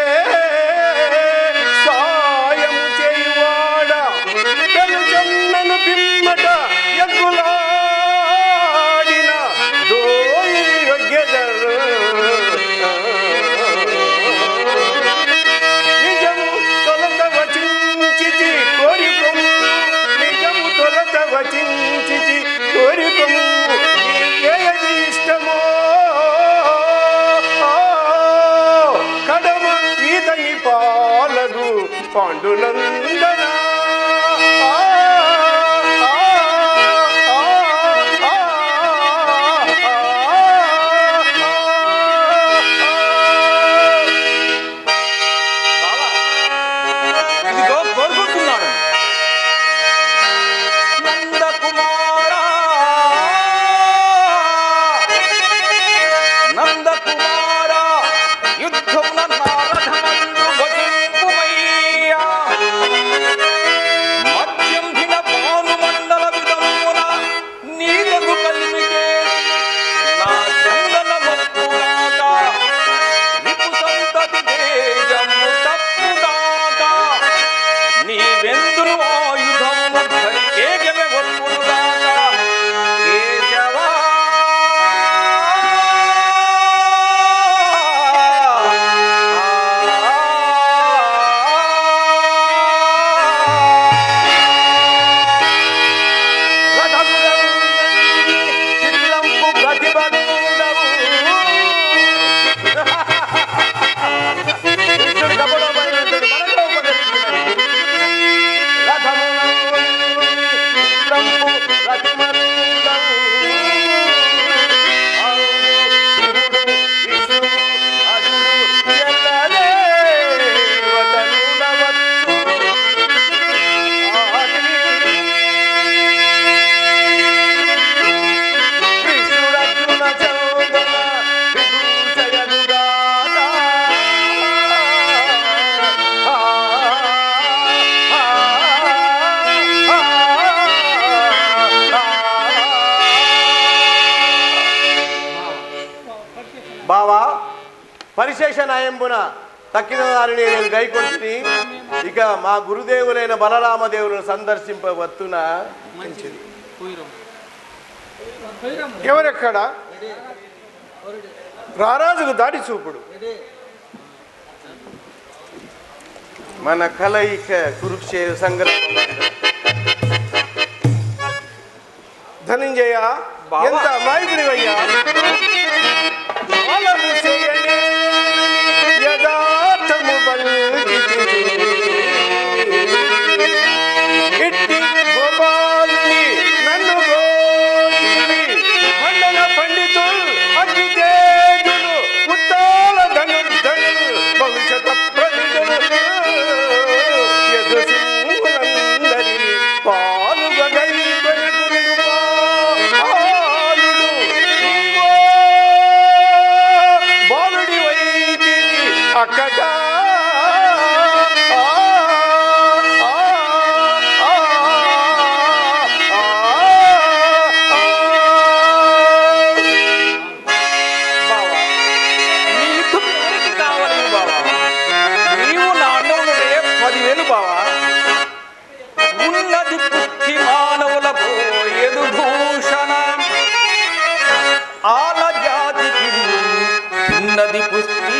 సాయము చేయువాడ పెరుజన్నను పిమ్మట ఎగ్గులాడిన దోయి నిజము తొలత వచించి కోరికొము, నిజము తొలత వచించి కోరికొము, ఏది ఇష్టమో కడమ ఈతని పాలగు పాండునందన. ఇదిగో కోరుకుంటున్నాడు. నందకుమారా నందకుమారా యుద్ధమున నారథమందు వసింపుమయ్యా. మధ్యంధిన భానుమండల విధమున నీదగు కలిమికే నా చందన మత్తుగాక, రిపు సంతతి తేజము తప్పుగాక, నీవెందును ఆయుధము ధరికేగమే ఒప్పుగాక. కేశవా చిత్రంపు ప్రతిబలుండవు. కృష్ణుడి కపటోపాయమంతయు మనకే ఉపకరించినది. రథమునందు చిత్రంపు ప్రతిబలుండవు. అవును శివుడు విష్ణువు అజుడు ఎల్లదేవతలుండవచ్చు. కృష్ణుడర్జున చౌదన విభూషయనుగాక. బావా పరిశేష నాయంబున తక్కిన దానిని నేను గైకొంటిని. ఇక మా గురుదేవులైన బలరామదేవులను సందర్శింపవత్తున. ఎవరెక్కడ రారాజుకు దాడి చూపుడు. మన కలయిక కురుక్షేత్ర సంగ్రామం. ధనంజయ బావా. ఎంత అమాయకుడివయ్యా. పాలము చేయనే యథార్థము బల్కితివి. ఇట్టి గోపాలుని నన్ను గోయివి. మండల పండితులు అగ్ని తేజులు ఉత్తాల ధనుర్ధనులు భవిష్యత ప్రవిధులు యదుసింహులందరినీ పాలుగా గైకొనెదరు బాలుడు. నీవో బాలుడి వైతి అక్కట బావా నీ యుద్ధం ఎవరికి కావాలి బావా? నీవు నా అన్నవునుడే 10,000 బావా. ఉన్నది పుట్టి మానవులకు ఎదుభూషణ, ఆల జాతికి ఉన్నది పుష్టి.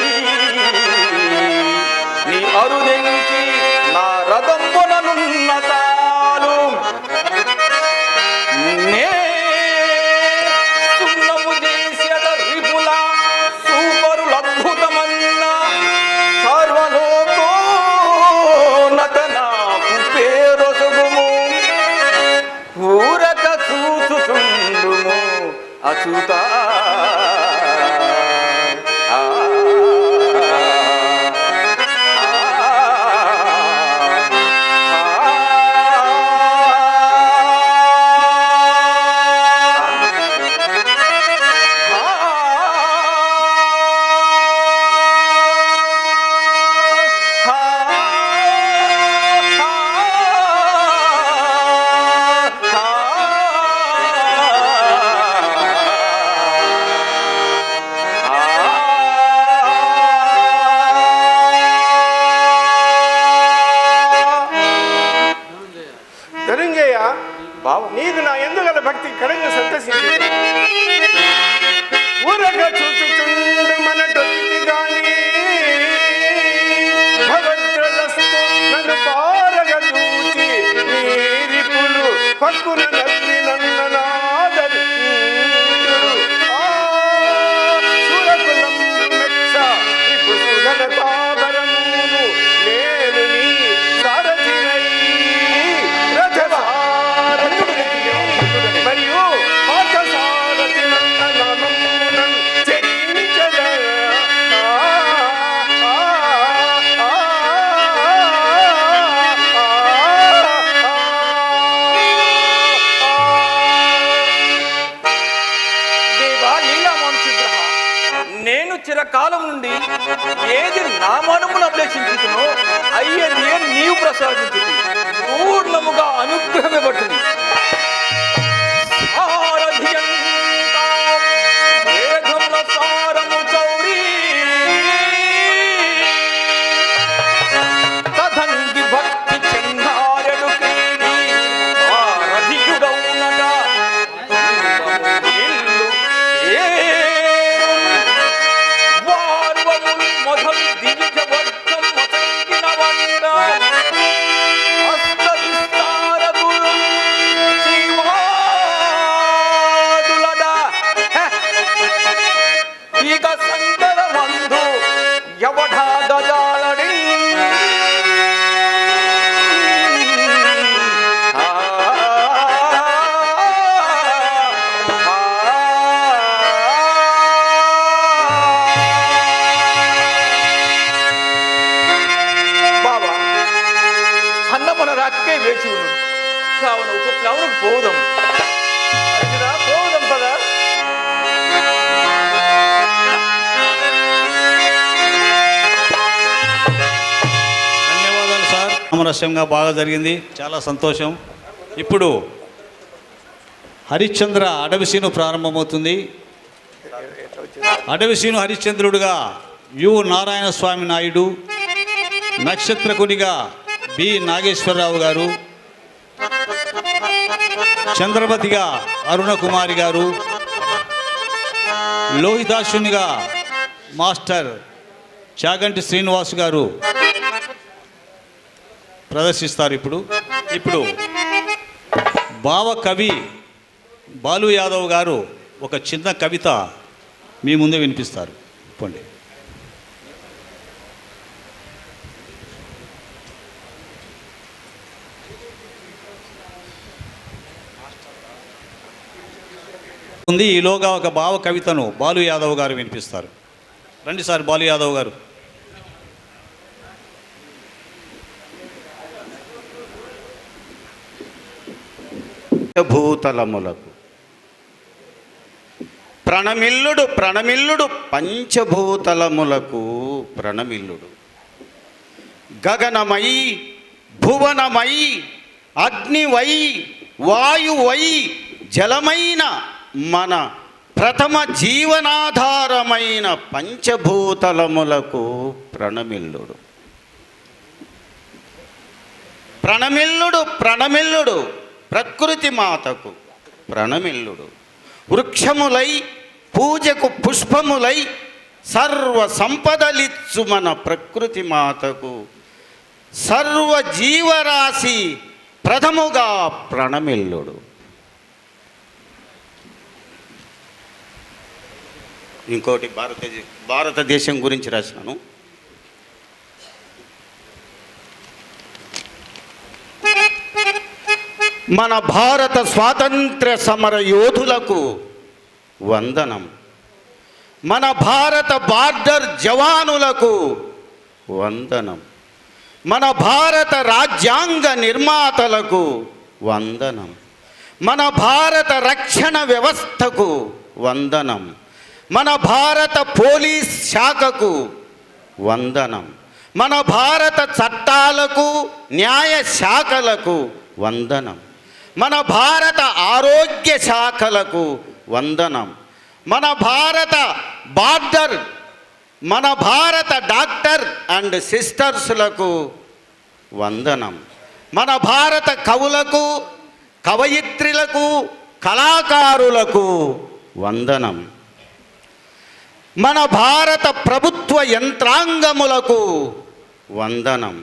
నీ అరుదెంచి నా రథంబుననున్న తాలు నే సున్నము చేసేద రిపుల సూపరులద్భుతమన్న సర్వలోకో అచ్యుత ధనంజయ, బావ నీకు నా ఎందుగల భక్తి కడంగా సంతసించి ఊరక చూచుచుండు మన టొక్కి గాని భగవద్రస్తు నన్ను పారగ చూచి నీరిపులు పక్కున నవ్వి నన్ననాదరి సురకులం మెచ్చ రిపు సుధన తాబరమును నేను నీ సారథినై మరియు పాఠశాలతి నందనమునం చెరించద దేవా లీలామాంసుగ్రహ, నేను చిరకాలం నుండి ఏది నా మనమును అభిలషించుతునో అయ్యది నీవు ప్రసాదించు పూర్ణముగా అనుగ్రహమివ్వటుంది. భక్తి చెన్నారెడు క్రీడి ఆరధికుడౌనట ఇల్లు వార్వము మొదలు దివిజ వర్గం మొతంకిన వంద హస్తవిస్తారములు శ్రీవాదులడ ఇక సంగర మందు ఎవడా గజాలడి రాకే వేచి ఉన్నాడు కావున ఒక ప్లవనకు పోదాం. పోదాం పద. ధన్యవాదాలు సార్. సామరస్యంగా బాగా జరిగింది, చాలా సంతోషం. ఇప్పుడు హరిశ్చంద్ర అడవిసీను ప్రారంభమవుతుంది. అడవిసీను హరిశ్చంద్రుడుగా యు నారాయణ స్వామి నాయుడు, నక్షత్రకునిగా బి నాగేశ్వరరావు గారు, చంద్రమతిగా అరుణకుమారి గారు, లోహితాశునిగా మాస్టర్ చాగంటి శ్రీనివాస్ గారు ప్రదర్శిస్తారు. ఇప్పుడు భావ కవి బాలు యాదవ్ గారు ఒక చిన్న కవిత మీ ముందు వినిపిస్తారు. పోండి. ఉంది. ఈలోగా ఒక భావ కవితను బాలు యాదవ్ గారు వినిపిస్తారు. రండి సార్ బాలు యాదవ్ గారు. భూతలములకు ప్రణమిల్లుడు ప్రణమిల్లుడు పంచభూతలములకు ప్రణమిల్లుడు గగనమై భువనమై అగ్నివై వాయువై జలమైన మన ప్రథమ జీవనాధారమైన పంచభూతలములకు ప్రణమిల్లుడు ప్రణమిల్లుడు ప్రణమిల్లుడు ప్రకృతి మాతకు ప్రణమిల్లుడు వృక్షములై పూజకు పుష్పములై సర్వ సంపదలిచ్చు మన ప్రకృతి మాతకు సర్వ జీవరాశి ప్రథముగా ప్రణమిల్లుడు. ఇంకోటి భారతదేశం గురించి రాసినాను. మన భారత స్వాతంత్ర్య సమర యోధులకు వందనం. మన భారత బార్డర్ జవానులకు వందనం. మన భారత రాజ్యాంగ నిర్మాతలకు వందనం. మన భారత రక్షణ వ్యవస్థకు వందనం. మన భారత పోలీస్ శాఖకు వందనం. మన భారత చట్టాలకు న్యాయ శాఖలకు వందనం. మన భారత ఆరోగ్య శాఖలకు వందనం. మన భారత బార్డర్ మన భారత డాక్టర్ అండ్ సిస్టర్స్లకు వందనం. మన భారత కవులకు కవయిత్రులకు కళాకారులకు వందనం. మన భారత ప్రభుత్వ యంత్రాంగములకు వందనం.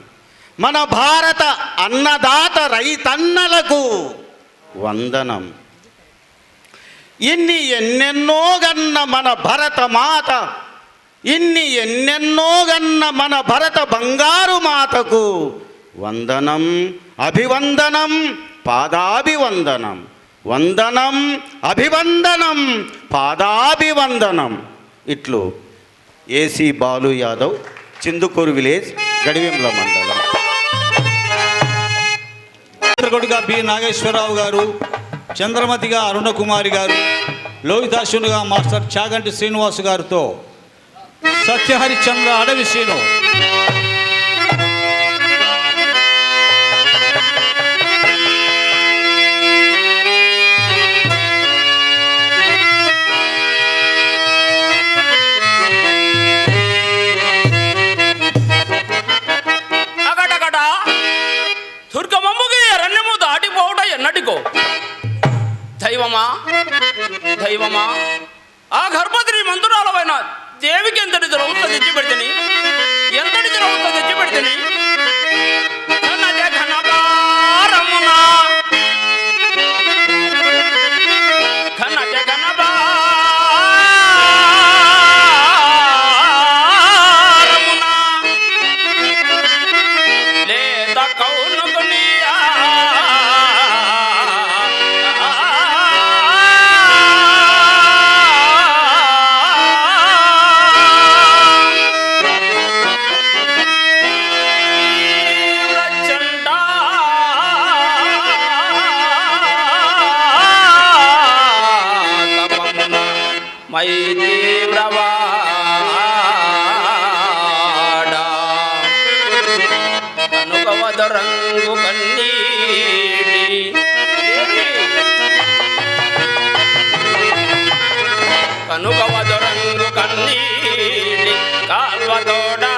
మన భారత అన్నదాత రైతన్నలకు వందనం. ఇన్ని ఎన్నెన్నో గన్న మన భరత మాత, ఇన్ని ఎన్నెన్నో గన్న మన భరత బంగారు మాతకు వందనం, అభివందనం, పాదాభివందనం. వందనం, అభివందనం, పాదాభివందనం. ఇట్లు ఏసీ బాలు యాదవ్, చిందుకూరు విలేజ్, గడివెంల మండలం. చిత్రకుడిగా బి నాగేశ్వరరావు గారు, చంద్రమతిగా అరుణకుమారి గారు, లోహితాశునిగా మాస్టర్ చాగంటి శ్రీనివాస్ గారితో సత్యహరిచంద్ర అడవి శ్రీను. దైవమా దైవమా, ఆ గర్భవతి మంతురాలమైన దేవికి ఎంతటి ద్రౌత తెచ్చిపెడితేని, ఎంతటి ద్రౌత తెచ్చిపెడితేని ఘనబారమునా ఘనబారమునా లేత కౌనుకునియా మై తీవ్రవాడా కనుకవద రంగు కన్నీటి కనుకవద రంగు కన్నీటి కాల్వతోడా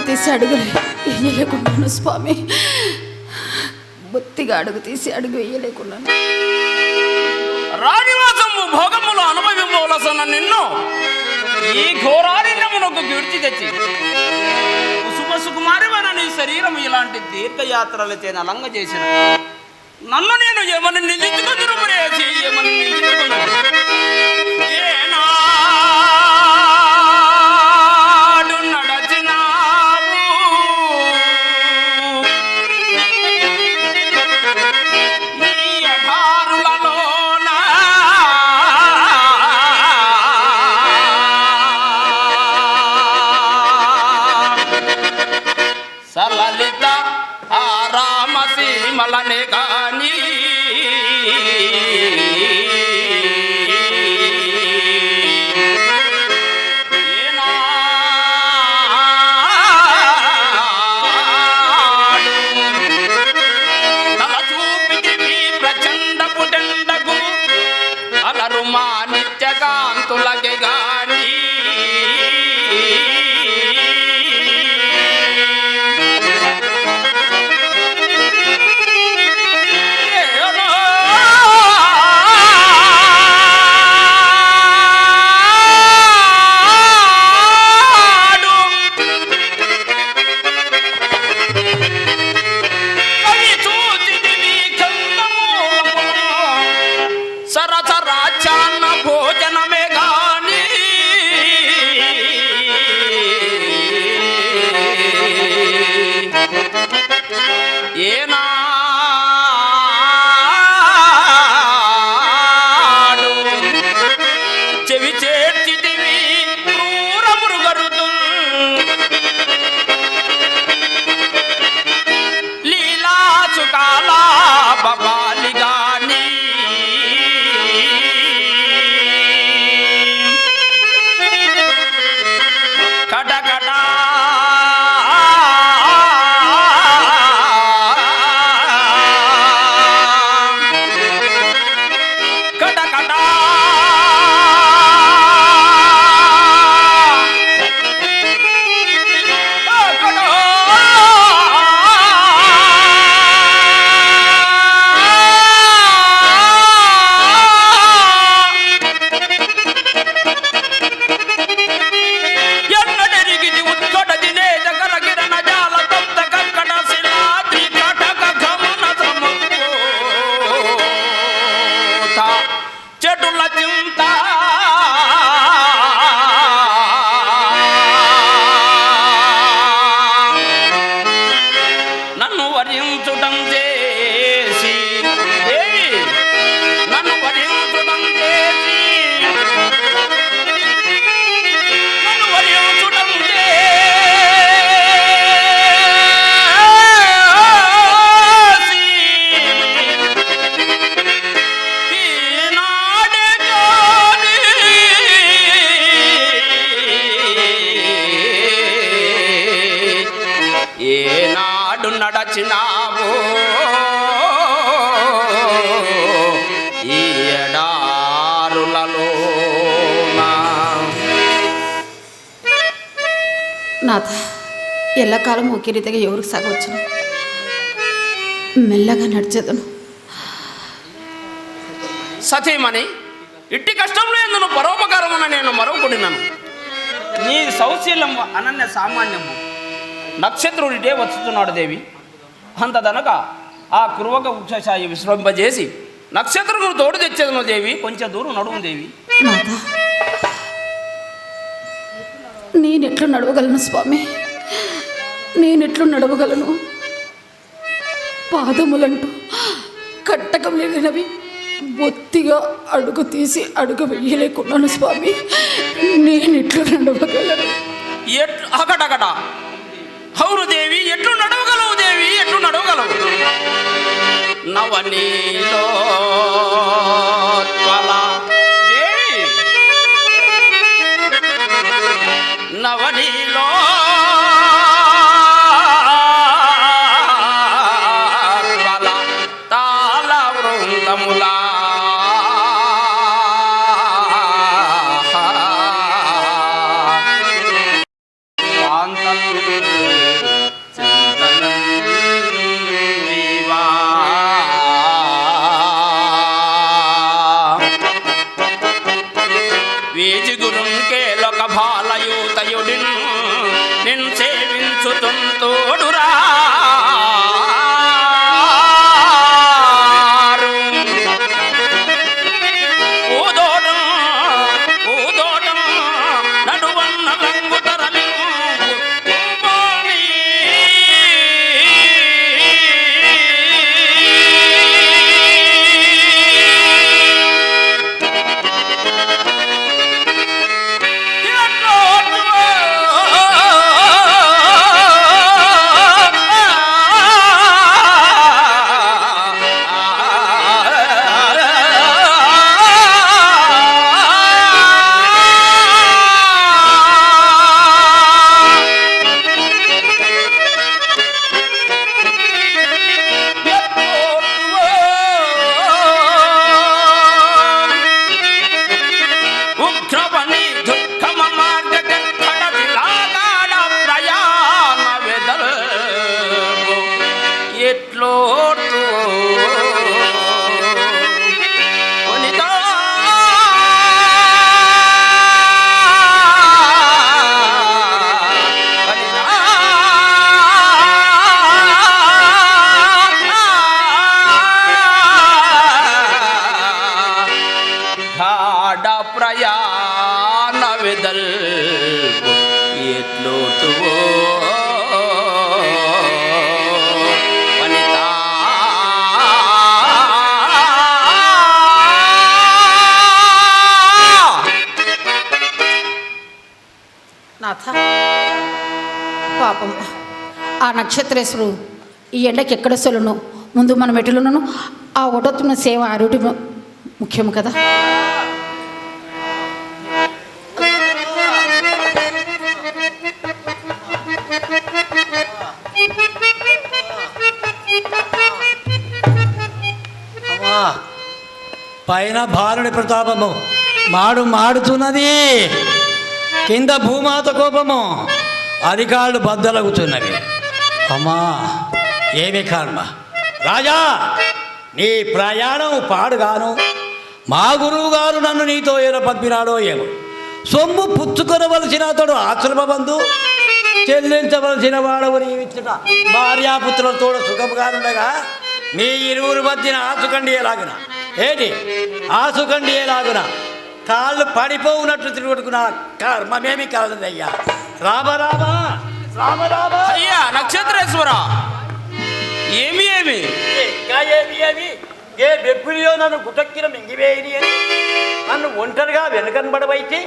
తీసి అడుగులు వేయలేకున్నాను స్వామి. బొత్తిగా అడుగు తీసి అడుగు వేయలేకున్నాను. రాజవాసము భోగములు అనుభవింపవలసిన నిన్ను ఈ ఘోరారణ్యమునకు కీర్తి తెచ్చి కుసుమ సుకుమారివైన నీ శరీరం ఇలాంటి తీర్థయాత్రలచే నలంగ చేసిన నన్ను నేను ఏమని నిందించుకుందును ప్రేసి, ఏమని నిందించుకుందును? ఏనాడు నడచినావు నీ అఘారులలోన సలలిత ఆ రామసీమలనే కాని ఏనాడు తల చూపితివి ప్రచండపు దండకు అలరు మా నిత్యకాంతులకే గాని సరసరాచాన్న భోజనమే గాని ఏనాడు చెవి చేర్చితివి క్రూర మృగరుతు లీలాసుకాలా బబాలి గాని కటకట కటకట ఎన్నడెరిగిది ఉత్కట దినేజ కరగిరణ జాల తప్త కర్కట శిలాద్రి కటక గమన సమూత చెటుల చింత నన్ను వరించుటం చేసి దేవి, నన్ను వరించుటం చేసి నన్ను వరించుటం చేసి ఈనాడే గాని ఏనాడు నడచినావో ఈ ఎడారులలోనా. నాథ, ఎల్లకాలం ఒకే రీతిగా ఎవరికి సాగవచ్చును. మెల్లగా నడిచేదను. సతీమణి, ఇట్టి కష్టంలో ఎందును పరోపకారమున నేను మరొకడినను. నీ సౌశీల్యం అనన్య సామాన్యము. నక్షత్రుడిటే వచ్చుతున్నాడు దేవి. అంతదనక ఆ కురువక వృక్షశాయి విశ్రమింపజేసి నక్షత్రమును తోడు తెచ్చేదను దేవి. కొంచెం దూరం నడుము దేవి. నాథ, నేనెట్లు నడవగలను స్వామి? నేనెట్లు నడవగలను? పాదములంటూ కట్టకం లేనినవి బొత్తిగా అడుగు తీసి అడుగు వెయ్యలేకున్నాను స్వామి. నేనెట్లు నడవగలను? అకటకట అవును దేవి, ఎట్లు నడవగలవు దేవి, ఎట్లు నడవగలవు? నవనీలో దేవి, నవనీలో తాళ వృందములా కాంతం నిలుచుతుంటోడురా ప్రయాణ వెదల్ ఎట్లోతువో వనిత నాథ పాపం ఆ నక్షత్రేశ్వరు ఈ ఎండకి ఎక్కడ సొలను ముందు మనం ఎటులను ఆ ఒడొత్తున్న సేవ అరుటి ముఖ్యం కదా. పైన భారుడి ప్రతాపము మాడుతున్నది, కింద భూమాత కోపము అరికాళ్ళు బద్దలగుతున్నవి. అమ్మా ఏమి కర్మ రాజా, నీ ప్రయాణం పాడుగాను. మా గురువు గారు నన్ను నీతో ఎలా పంపినాడో ఏమో. సొమ్ము పుచ్చుకొనవలసిన అతడు ఆశ్రమబంధు, చెల్లించవలసిన వాడవు నీవిచ్చుట భార్యాపుత్రులతో సుఖముగానుండగా మీ ఇరువురు మధ్యన ఆసుకండి ఎలాగున ఏంటి ఆసుకండి ఎలాగున కాళ్ళు పడిపోవునట్లు తిరుగుతున్నా కర్మమేమి కలదయ్యా. రామ రామ రామ రామ. అయ్యా నక్షత్రేశ్వర, ఏమి ఏమి ఇంకా ఏమి ఏమి ఏ బెబ్బులియో నన్ను గుటక్కిన మింగివేయని అని నన్ను ఒంటరిగా వెనుకనబడవైతే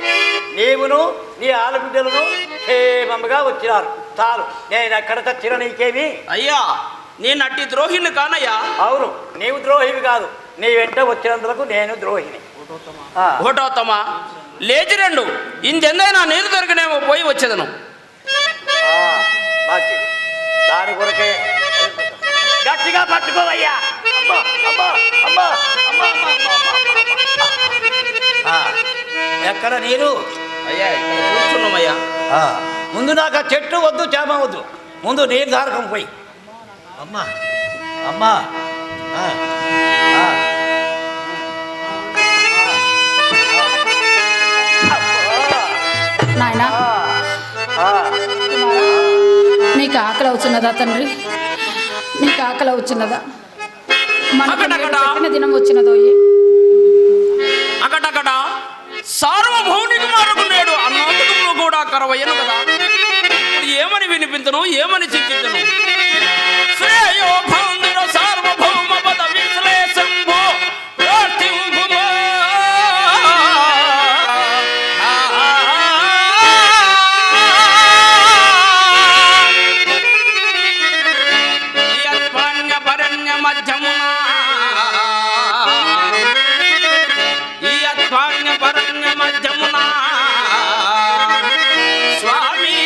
నీవును నీ ఆలబిడ్డలను క్షేమముగా వచ్చినారు. చాలు, నేను ఎక్కడ చచ్చిన నీకేమి. అయ్యా నేను అట్టి ద్రోహిని కానయ్యా. అవును, నీవు ద్రోహివి కాదు, నీ వెంట వచ్చినందుకు నేను ద్రోహిని. ఓటోత్తమా లేచి రెండు, ఇందెందైనా నీరు దొరికినేమో పోయి వచ్చేదను. మంచిది, దాని కొరకే గట్టిగా పట్టుకోవయ్యా. అమ్మా అమ్మా అమ్మా అమ్మా అమ్మా. ఎక్కడ నీరు? అయ్యా ఇక్కడ కూర్చున్నామయ్యా. ముందు నాకు ఆ చెట్టు వద్దు, చేమ వద్దు, ముందు నీరు ధారకం పోయి. అమ్మా అమ్మా నాయనా, నీకు ఆకలి అవుతున్నదా తండ్రి? నీకు ఆకలి అవుతున్నదా? మన దినం వచ్చినదో అకటకట సార్వభౌమిక మారకు నేడు అన్నోతుడు కూడా కరవయ్యను కదా. ఇప్పుడు ఏమని వినిపించను, ఏమని చింతించను? శ్రేయో భాంధుర సార్వభౌమ పద విశ్లేషంభో ప్రార్థింపుమో. యత్పాన్య పరణ్య మధ్యమునా పరణ్య మధ్యమునా స్వామి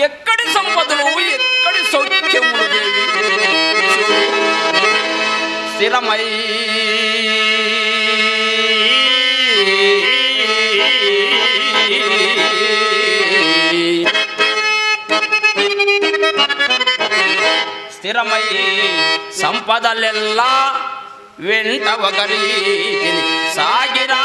ఎక్కడి సంపదలు ఎక్కడి సౌఖ్యములు దేవి స్థిరమై స్థిరమై సంపదలెల్లా వెంట ఒకరీతిని సాగిరా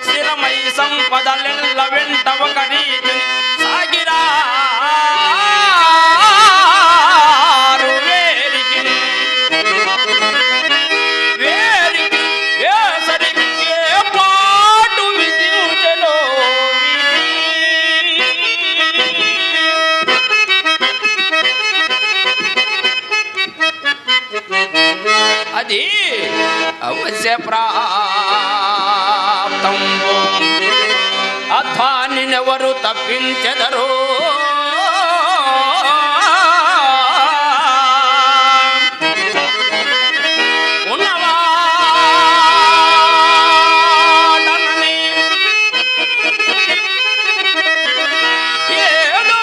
స్థిరమై సంపదలెల్ల వెంట ఒకరీతిని సాగిరా అది అవశ్య ప్రాప్తంబు అథానినెవరు తప్పించెదరు ఉన్నవాడనని ఏదో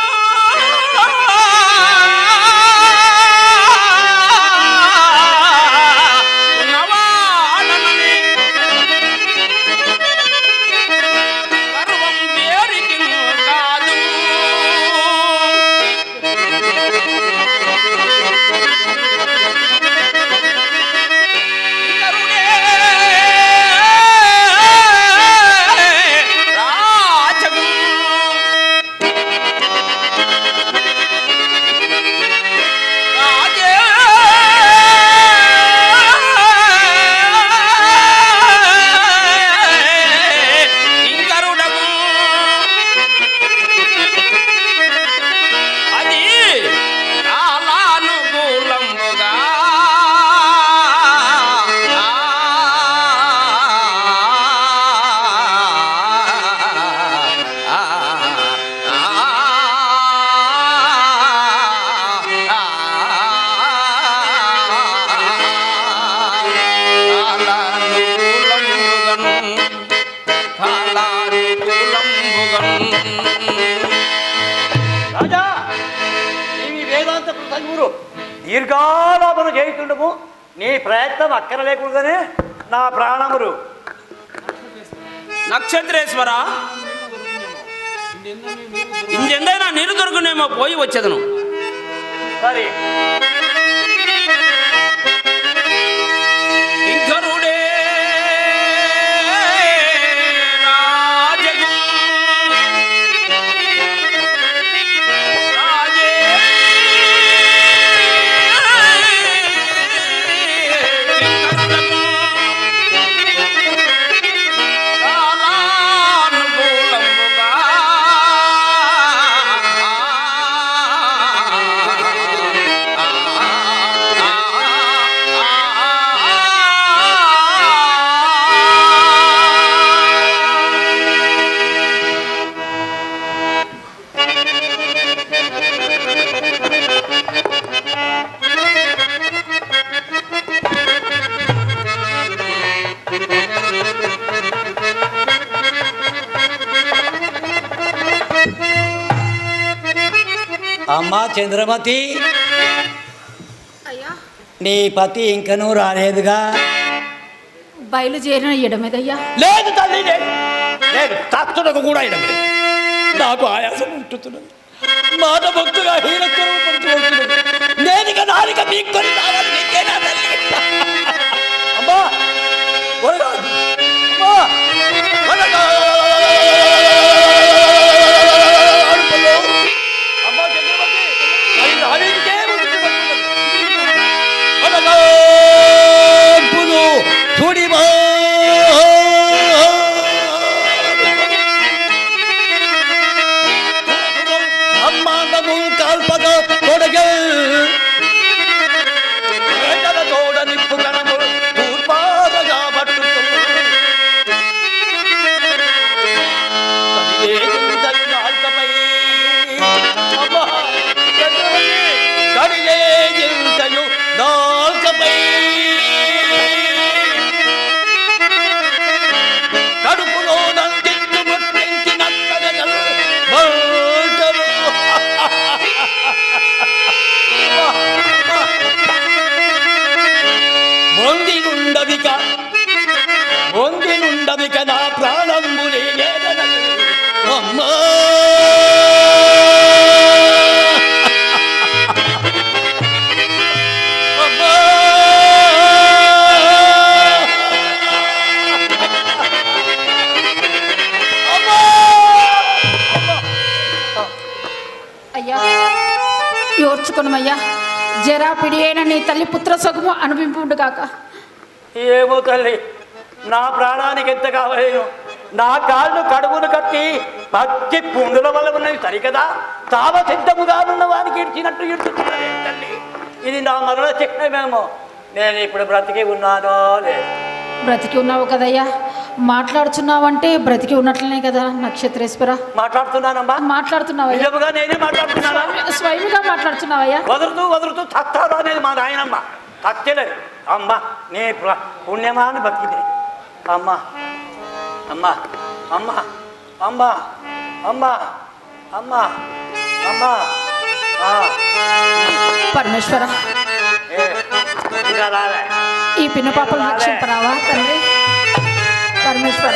గర్వం వేరికి కాదు ఇతరుడే రాజగు రాజే ఇంకరుడగు అది కాలానుకూలంబుగా రాజా నీవి వేదాంత ప్రసంగురు దీర్ఘాలాపన చేయుతుండము నీ ప్రయత్నం అక్కర లేకుండానే నా ప్రాణములు నక్షత్రేశ్వర ఇందెందైనా నీరు దొరుకునేమో పోయి వచ్చేదను సరే ఇంకరుడే రాజగు రాజే ఇంకరుడగు కాలానుకూలంబుగా అమ్మా చంద్రమతి అయ్యా నీ పతి ఇంకనూ రాలేదుగా బయలుదేరిన ఎడమేదయ్యా లేదు తల్లి లేదు లేదు తత్తునకు కూడా ఇడమే నాకు ఆయాసం ఉంటున్నది మాట భక్తుగా హీనత్వపడుతున్నది నేనిక నాలిక మీకొని రావాలి నీకేనా తల్లి అమ్మా త్వరగా అమ్మా త్వరగా అడుపులో. అమ్మా చంద్రమతి అది నాలికే ఉంటున్నది. త్వరగా అడుపులో చూడిమా అమ్మాండము కాల్పగ కొడగ తోడ నిప్పు కణము తూర్పాదగా పట్టుతున్న పొంది ఉండమిక నా ప్రాణంబుని అమ్మా అయ్యా యోర్చుకునమయ్యా, జరా పిడి అయిన నీ తల్లి పుత్ర సుఖము అనిపింపుడు కాక. ఏమో తల్లి, నా ప్రాణానికి ఎంత కావలేను. నా కాళ్ళు కడుపును కట్టి భక్తి పుండుల వల్ల ఉన్నవి సరికదా, తావ సిద్ధముగా ఉన్న వానికి ఇచ్చినట్టు ఇడుతున్నానే తల్లి. ఇది నా మరణ చిహ్నమేమో. నేను ఇప్పుడు బ్రతికి ఉన్నానో లేదు. బ్రతికి ఉన్నావు కదయ్యా, మాట్లాడుతున్నావంటే బ్రతికి ఉన్నట్లనే కదా నక్షత్రేశ్వర. మాట్లాడుతున్నానమ్మా, మాట్లాడుతున్నావయ్యా, నిజముగా నేనే మాట్లాడుతున్నానా? స్వయంగా మాట్లాడుతున్నావయ్యా. వదులుతూ తత్తారు అనేది మా నాయనమ్మ. తచ్చలేదు అమ్మ, నీ పుణ్యమాని బతికితే అమ్మ అమ్మ అమ్మ అమ్మ అమ్మ అమ్మ అమ్మ. పరమేశ్వర, ఈ పిన్న పాపలు రక్షింపరావా తండ్రి. పరమేశ్వర,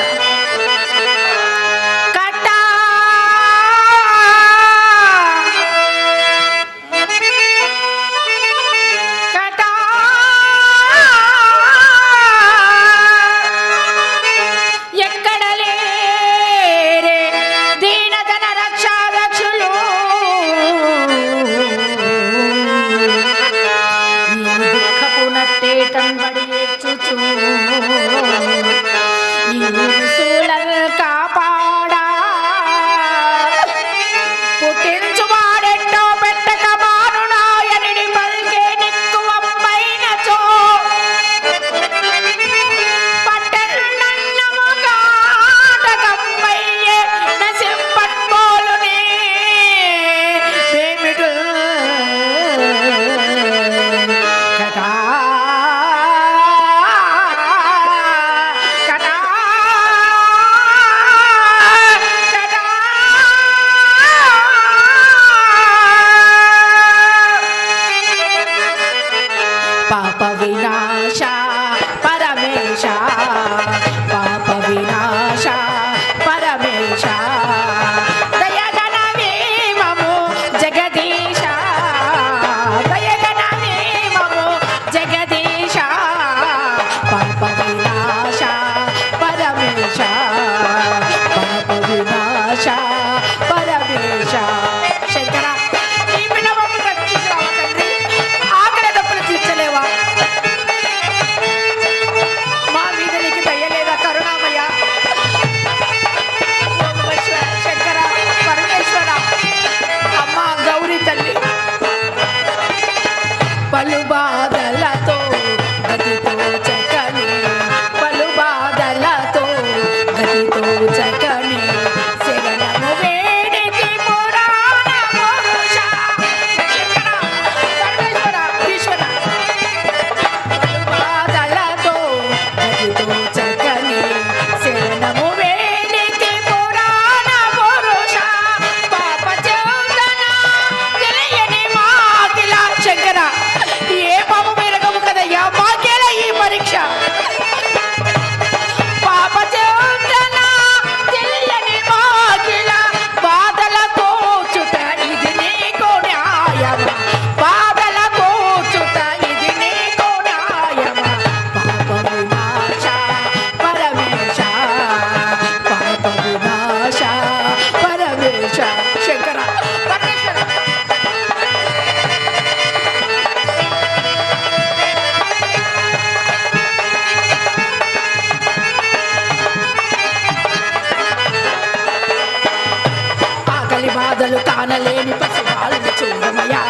బాధలు కానలేని పసివాళ్ళని చూడమయ్యా.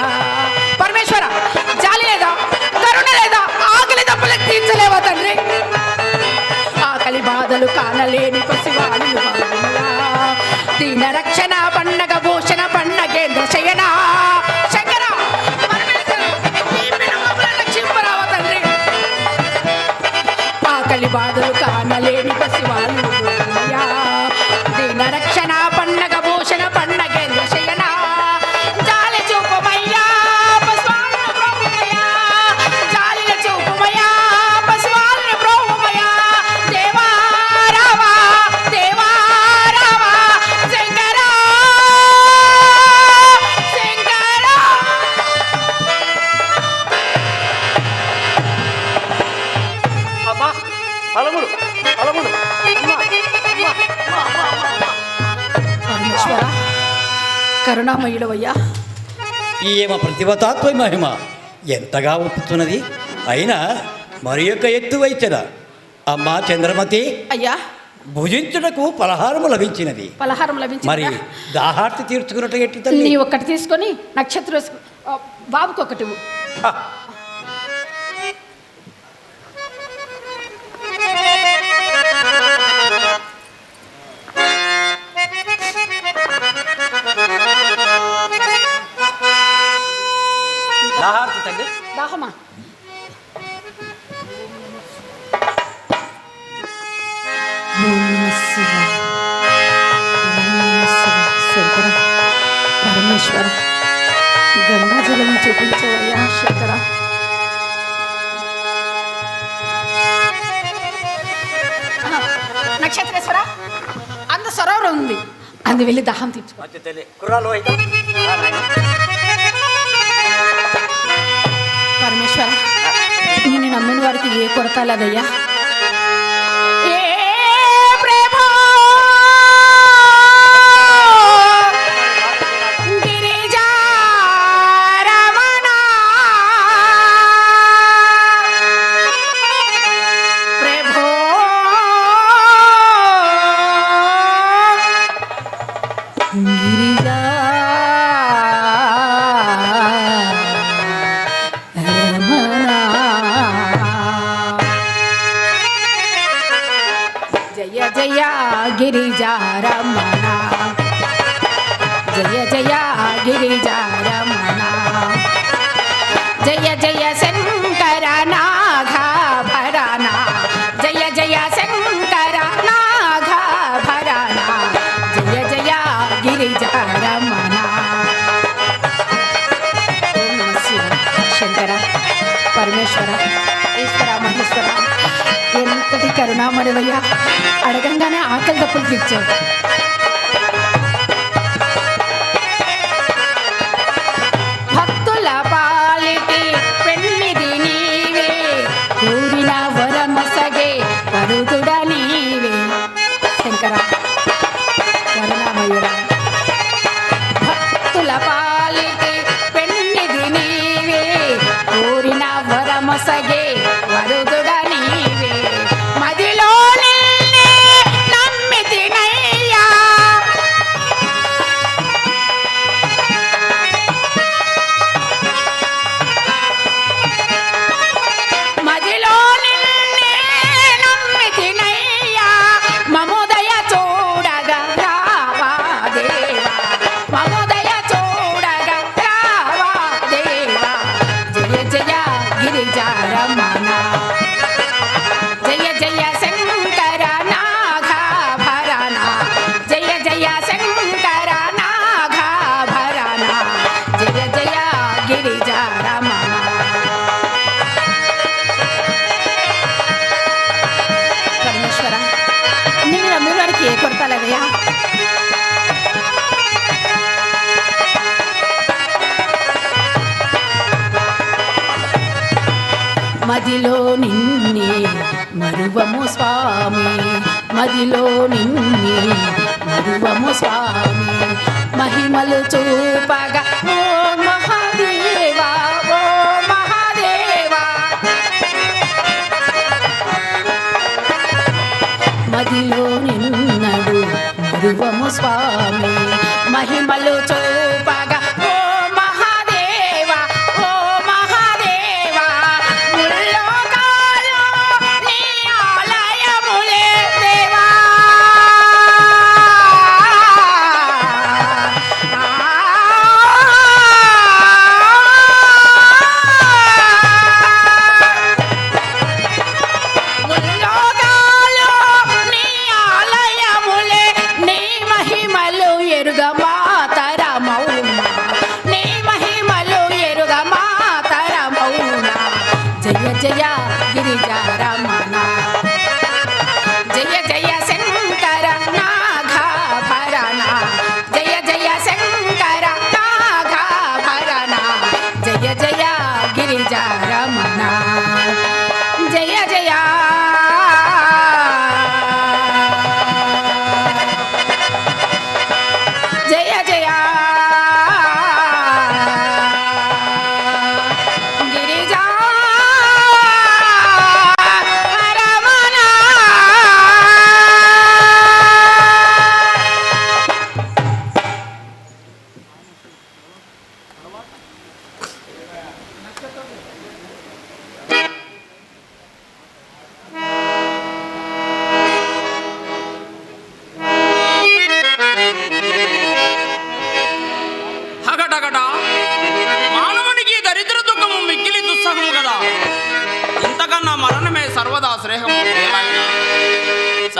పరమేశ్వర, జాలి లేదా, కరుణ లేదా, ఆకలి దప్పులకు తీర్చలేవా తండ్రి? ఆకలి బాధలు కానలేని పసివాళ్ళని చూడమయ్యా. దీన రక్షణ పండగ భూషణ పండగేంద్ర శయన శంకర రక్షింపరావా తండ్రి. ఆకలి బాధలు కానలేని పసివాళ్ళు చూడమయ్యా. దీన రక్షణ పండగ భూషణ పండగేంద్ర శయన జాలి చూపమయ్యా పసివాళ్ళను బ్రోవమయ్యా. జాలిని చూపమయ్యా పసివాళ్ళను బ్రోవమయ్యా. దేవా కరుణామయుడవయ్యా. ఈమె ప్రతిభతాత్వ మహిమ ఎంతగా ఒప్పుతున్నది. అయినా మరి యొక్క ఎత్తు వైచన అమ్మా చంద్రమతి, అయ్యా భుజించుటకు పలహారము లభించినది. పలహారం లభించింది. మరి దాహార్తి తీర్చుకున్నట్టు ఎట్టి తల్లి? నీ ఒక్కటి తీసుకొని నక్షత్ర బాబుకి ఒకటి ఇవ్వు. దాహార్తి తల్లి. దాహమా? శంకర పరమేశ్వర గంగాజలం చూపించవయ్యా శంకర. నక్షత్రేశ్వర అంత సరోవరం ఉంది, అందు వెళ్ళి దాహం తీర్చుకో. పరమేశ్వర నిన్ను నమ్మిన వారికి ఏ కొరత లేదయ్యా. జయ జయ గిరిజారమణ, జయ జయ గిరిజారమణ, జయ జయ శంకర నాఘాభరణ, జయ జయ శంకర నాఘాభరణ, జయ జయ గిరిజారమణ. శంకర పరమేశ్వర ఈశ్వర మహేశ్వర ఎంతటి కరుణామయుడవయ్యా. అడగంగానే ఆకలి దప్పులు తీర్చావు. భక్తుల పాలిటి పెన్నిది నీవే, కోరిన వరమసగే వరుదుడ నీవే. శంకర కరుణామయుడ భక్తుల పాలిటి పెన్నిది నీవే, కోరిన వరమసగే వరుదుడ నీవే. మదిలో నిన్నే నమ్మితినయ్యా, మదిలో నిన్నే నమ్మితినయ్యా. మమోదయ చూడగా రావా దేవా, మమోదయ చూడగా రావా దేవా. జయ జయ గిరిజారమణ, జయ జయ శంకర నాఘాభరణ, జయ జయ శంకర నాఘాభరణ, జయ జయ గిరిజారమణ. పరమేశ్వర నేను నమ్మిన వారికి ఏ కొరత లేదయ్యా. మదిలో నిన్నే మరువము స్వామి, మదిలో నిన్నే మరువము స్వామి. మహిమలు చూపగా ఓ మహాదేవా, ఓ మహాదేవా. మదిలో నిన్నడు మరువము స్వామి, మహిమలు చూపగా ఓ మహాదేవా, ఓ మహాదేవా. ముల్లోకాలు నీ ఆలయములే దేవా. ముల్లోకాలు నీ ఆలయములే, నీ మహిమలు ఎరుగ మాతరమౌ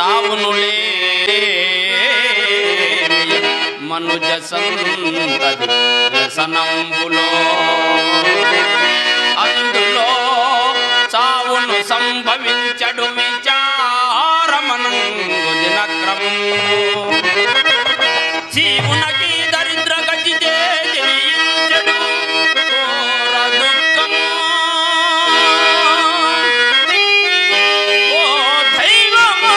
చావునులే మనుజ సంతతి వ్యసనంబులో అందులో చావును సంభవించడు విచారమనంగు దినక్రమం జీవునకి దరిద్ర గతితే జయించడు ఘోర దుఃఖము ఓ దైవమా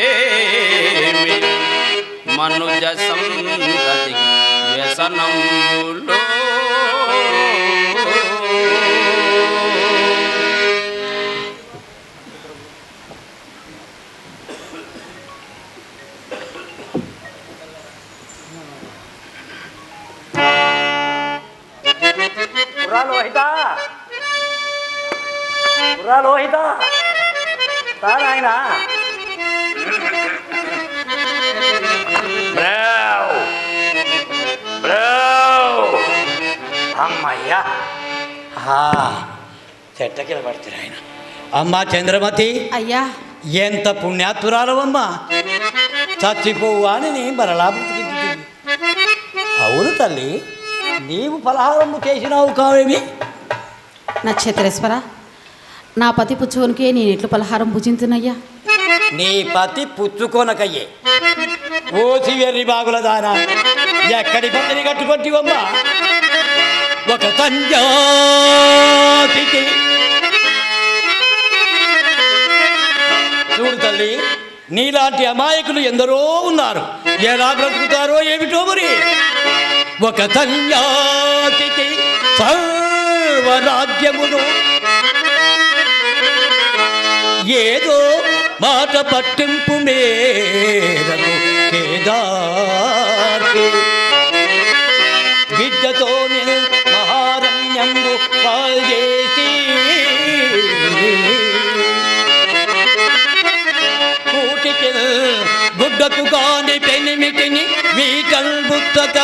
చావునులేమి మనుజ సంతతి వ్యసనములో లోహిత నాయన అమ్మయ్యా చెట్టకి పడుతుంది ఆయన. అమ్మా చంద్రమతి, అయ్యా ఎంత పుణ్యాత్తురాలవమ్మా, చచ్చిపోవు అని మరలా బ్రతికింది. అవును తల్లి, నీవు పలహారము చేసినావు కావేమి? నక్షత్రేశ్వర, నా పతి పుచ్చుకొనికే నేను ఎట్లు పలహారం భుజించునయ్యా. నీ పతి పుచ్చుకోనకయ్యే ఓసి వెర్రి బాగుల దానా, ఎక్కడి పతిని కట్టుకొట్టివమ్మా? ఒక తంజాతికి చూడు తల్లి, నీలాంటి అమాయకులు ఎందరో ఉన్నారు, ఎలా బ్రతుకుతారో ఏమిటో మరి. ఒక తంజాతికి సర్వరాజ్యమును ఏదో మాట పట్టింపు మేరకు కేదార్కి బిడ్డతో మహారణ్యంబు పాల్చేసి కూటికి గుడ్డకు కాని పెనిమిటిని వీటల్ బుత్తక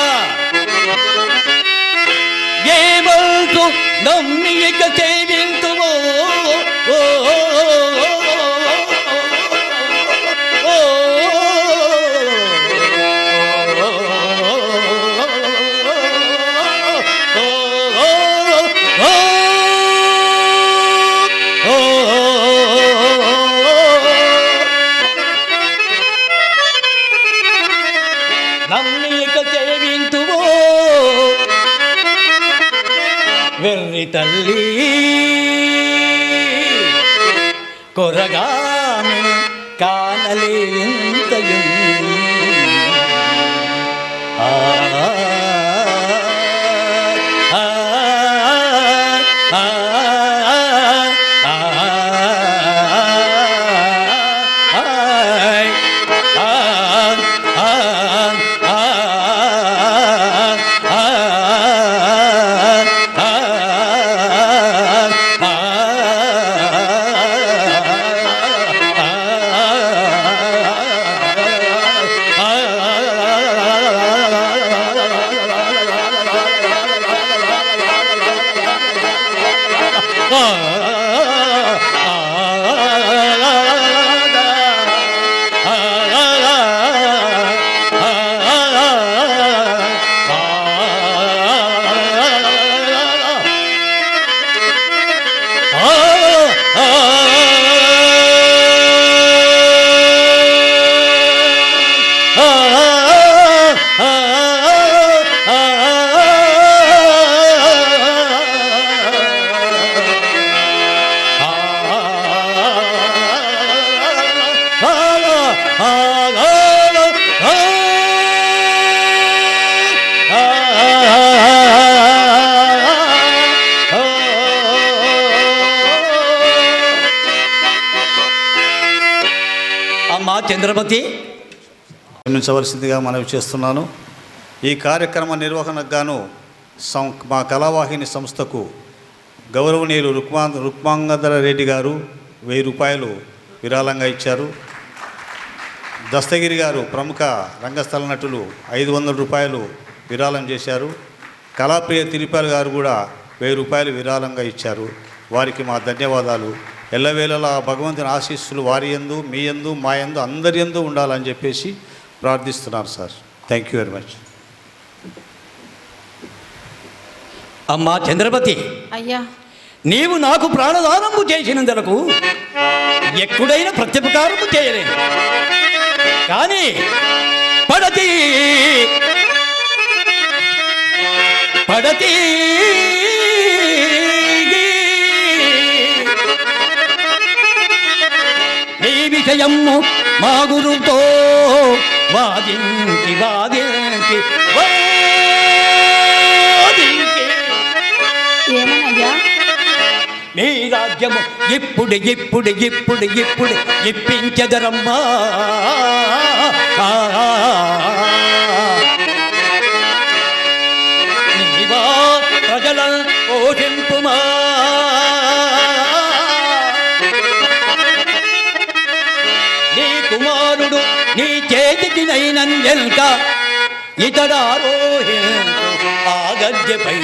ఏమంటూ నమ్మి ఇక సేవింతువో వెర్రి తల్లి కొరగాను కానలేంతయు అమ్మా చంద్రమతి, క్షమించవలసిందిగా మనవి చేస్తున్నాను. ఈ కార్యక్రమ నిర్వహణకు గాను మా కళావాహిని సంస్థకు గౌరవనీయులు రుక్మాంగధర రెడ్డి గారు 1000 రూపాయలు విరాళంగా ఇచ్చారు. దస్తగిరి గారు ప్రముఖ రంగస్థల నటులు 500 రూపాయలు విరాళం చేశారు. కళాప్రియ తిరుపాల్ గారు కూడా 1000 రూపాయలు విరాళంగా ఇచ్చారు. వారికి మా ధన్యవాదాలు. ఎల్లవేళలా భగవంతుని ఆశీస్సులు వారి యందు, మీ యందు, మా యందు, అందరి యందు ఉండాలని చెప్పేసి ప్రార్థిస్తున్నారు sir. Thank you very much. అమ్మా చంద్రమతి, అయ్యా నీవు నాకు ప్రాణదానము చేసినందులకు ఎక్కడైనా ప్రత్యుపకారము చేయలేను. కానీ పడతి నీ విషయము మా గురుతో వాదించి ఏమనయ్యా? నీ రాజ్యము ఇప్పుడు ఇప్పించదరమ్మా. నీవా ప్రజల పోషింపుమా. నీ కుమారుడు నీ చేతికి నైనందెల్క ఇతడారోహించు ఆ గద్దెపై.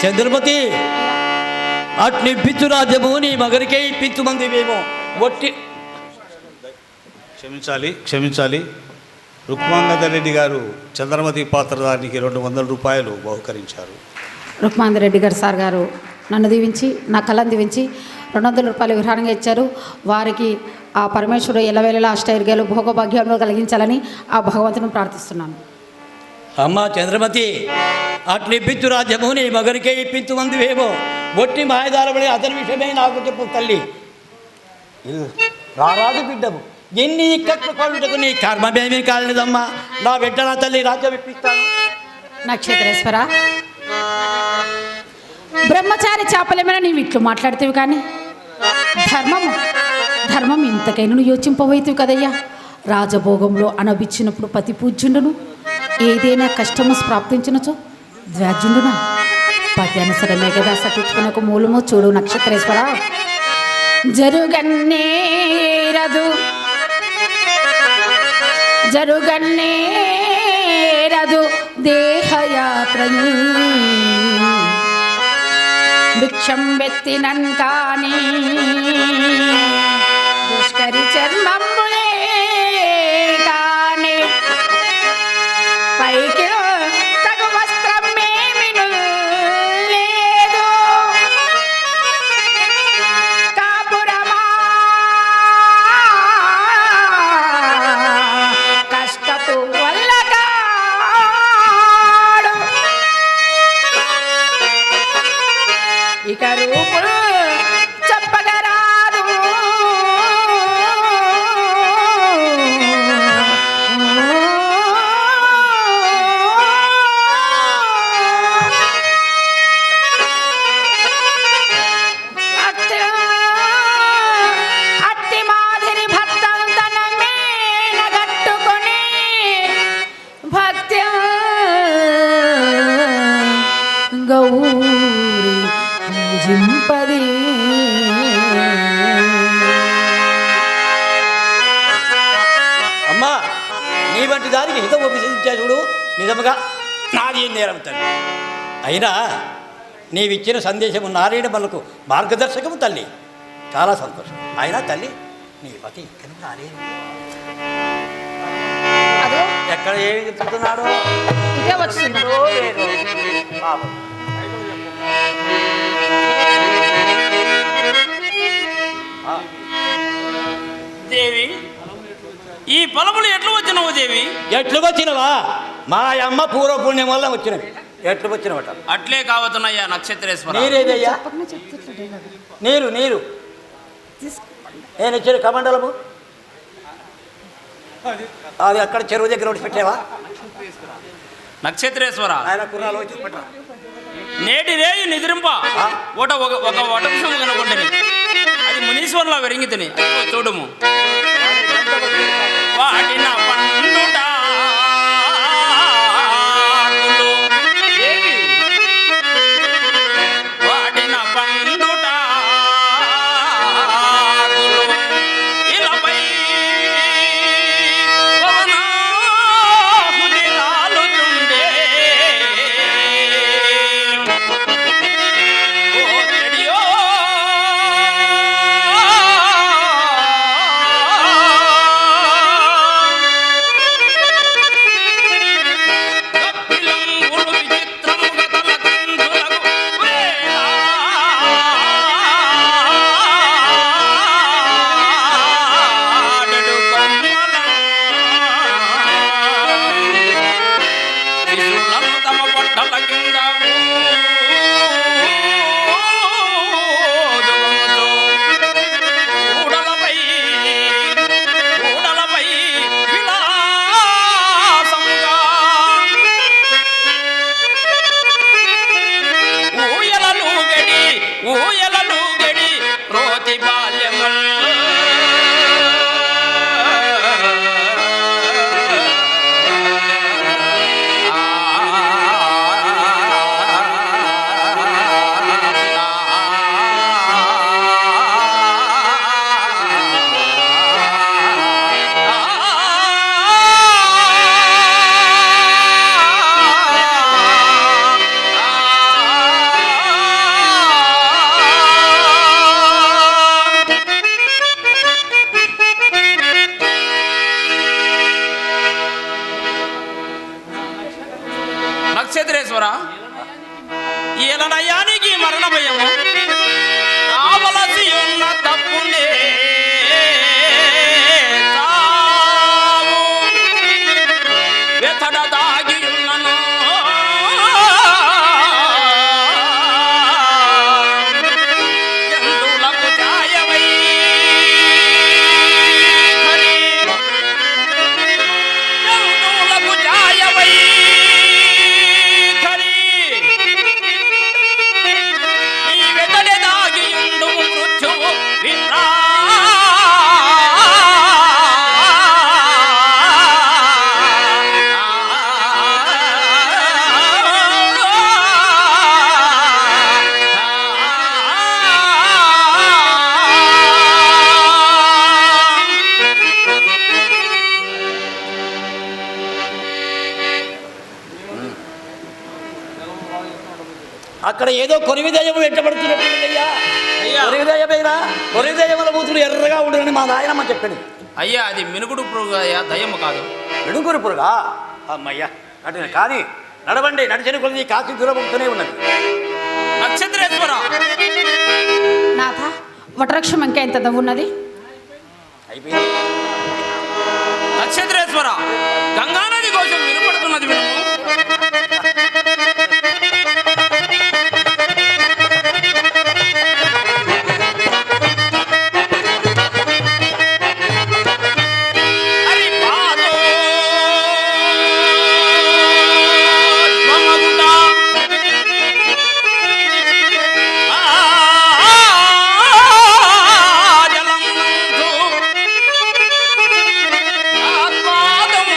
చంద్రమతి, అట్ని ఇప్పించు రాజ్యము నీ మగరికే ఇప్పించు మందివేమో ఒట్టి. క్షమించాలి. రుక్మాంగధర్ రెడ్డి గారు చంద్రమతి పాత్రధారికి 200 రూపాయలు బహుకరించారు. రుక్మాంగధర్ రెడ్డి గారు సార్ గారు నన్ను దీవించి, నా కళ్ళను దీవించి 200 రూపాయలు విరాళంగా ఇచ్చారు. వారికి ఆ పరమేశ్వరుడు ఎల్లవేళలా అష్టైర్గాలు భోగభాగ్యాలు కలిగించాలని ఆ భగవంతుని ప్రార్థిస్తున్నాను. అమ్మా చంద్రమతి, అట్లా ఇప్పించు రాజ్యము నీ మగరికే ఇప్పించు మందివేమో ఒట్టి మాయదారబడి అతని విషయమే నాకు చెప్పు తల్లి. రారాదు బిడ్డము, ఎన్ని ఇక్కట్లు పడుటకు నీ కర్మమేమీ కాలేదమ్మా. నా బిడ్డ నా తల్లి రాజ్యం ఇప్పిస్తాను. నక్షత్రేశ్వర, బ్రహ్మచారి చేపలేమైనా నీవు ఇట్లు మాట్లాడుతేవి కానీ ధర్మం ఇంతకైనా నువ్వు యోచింపబోయేవి కదయ్యా. రాజభోగంలో అనబిచ్చినప్పుడు పతి పూజ్యుండును, ఏదైనా కష్టము ప్రాప్తించినచో ద్వ్యాజ్యుండునా. పతి అనుసరమే కదా సకించుకునకు మూలము. చూడు నక్షత్రేశ్వర, జరుగన్నేరదు దేహయాత్రయు భిక్షం వెత్తినన్ కాని దుష్కరి చర్మంబులే కాని పైకి తగు వస్త్రం మేమిను లేదు. కాపురమా కష్టపు వల్ల కాడు, ఇక రూపుడు చెప్పగరాదు. వంటి దానికి హితం ఉపసించా చూడు, నిజముగా నాది ఏం నేరం తల్లి. అయినా నీవిచ్చిన సందేశము నారాయణ మనకు మార్గదర్శకము తల్లి. చాలా సంతోషం. అయినా తల్లి నీ పతి ఇక్కడ రాలేదు, అదో ఎక్కడ ఏమి చెప్తున్నాడు? ఇదే వస్తున్నాడు. పాపం. దేవి, ఈ ఫలములు ఎట్లు వచ్చినవు దేవి? ఎట్లు వచ్చినవా? మా అమ్మ పూర్వపుణ్యం వల్ల వచ్చినవి. ఎట్లు వచ్చినవట? అట్లే కావతున్నాయ్యా నక్షత్రేశ్వర. నీరేదయ్యా? నీరు నీరు నేను ఇచ్చిన కమండలము అది అక్కడ చెరువు దగ్గర ఒకటి పెట్టావా? నక్షత్రేశ్వర, ఆయన కుర్రాలు వచ్చి పెట్టా. నేటి రేయి నిద్రింప ఒక వటంశము కనుగొంటని అది మునీశ్వర్లా వెరింగితని చూడము. వాటిన పండుట వాటిన పండుట ఇలాపై పవనాలుచుండే ఓ చెడియో నక్షత్రేశ్వర, ఏలనయానికి మరణ భయము కావలసి ఉన్న తప్పుండే వెతడ దాగి ఉన్నను జంతువులకు ఛాయవై జంతువులకు ఛాయవై అక్కడ ఏదో కొరివిదయం వెంటబడుతున్నట్టుయ్యా. కొరివిదయమేనా? కొరివిదయముల బూతులు ఎర్రగా ఉండదని మా నాయనమ్మ చెప్పింది. అయ్యా, అది మినుగుడు పురుగు దయ్యము కాదు. మినుగురు పురుగా? అమ్మయ్యా, నటిన కానీ నడవండి. నడిచిన కొద్ది కాకి దూరముతూనే ఉన్నది. నక్షత్రేశ్వర, నాథ, వటవృక్షం ఇంకా ఎంత ఉన్నది? అయిపోయింది. నక్షత్రేశ్వర, గంగానది కోసం వినపడుతున్నది వినుము. ఆత్మాదం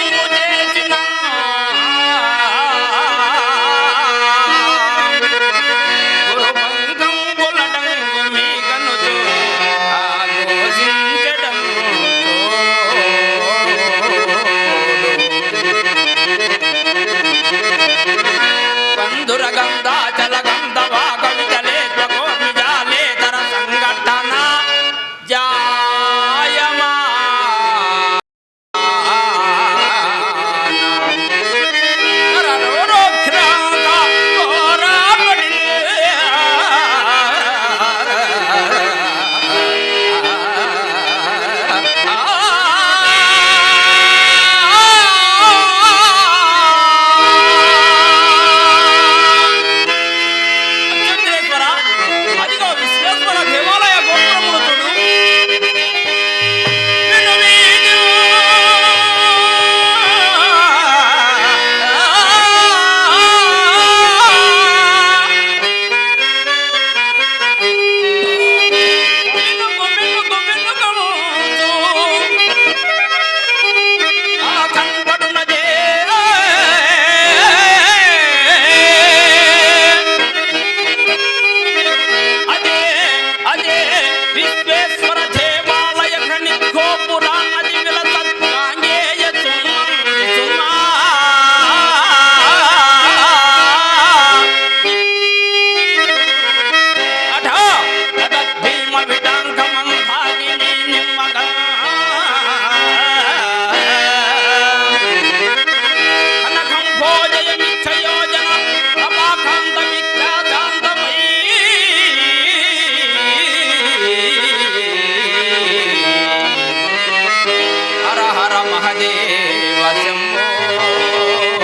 మహాదేవ శంభో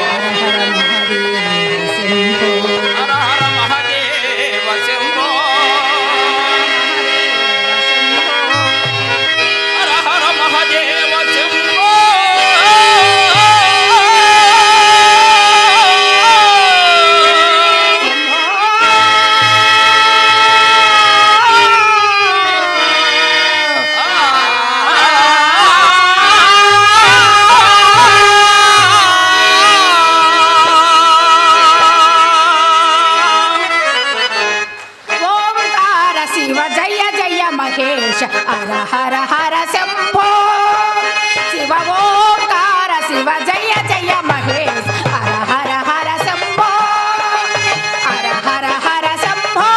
హర హర మహాదేవ శంభో హర హర మహాదేవ శంభో ఓంకార శివ జయ జయ మహేష హర హర హర శంభో శివ ఓంకార శివ జయ జయ మహేష హర హర హర శంభో హర హర హర శంభో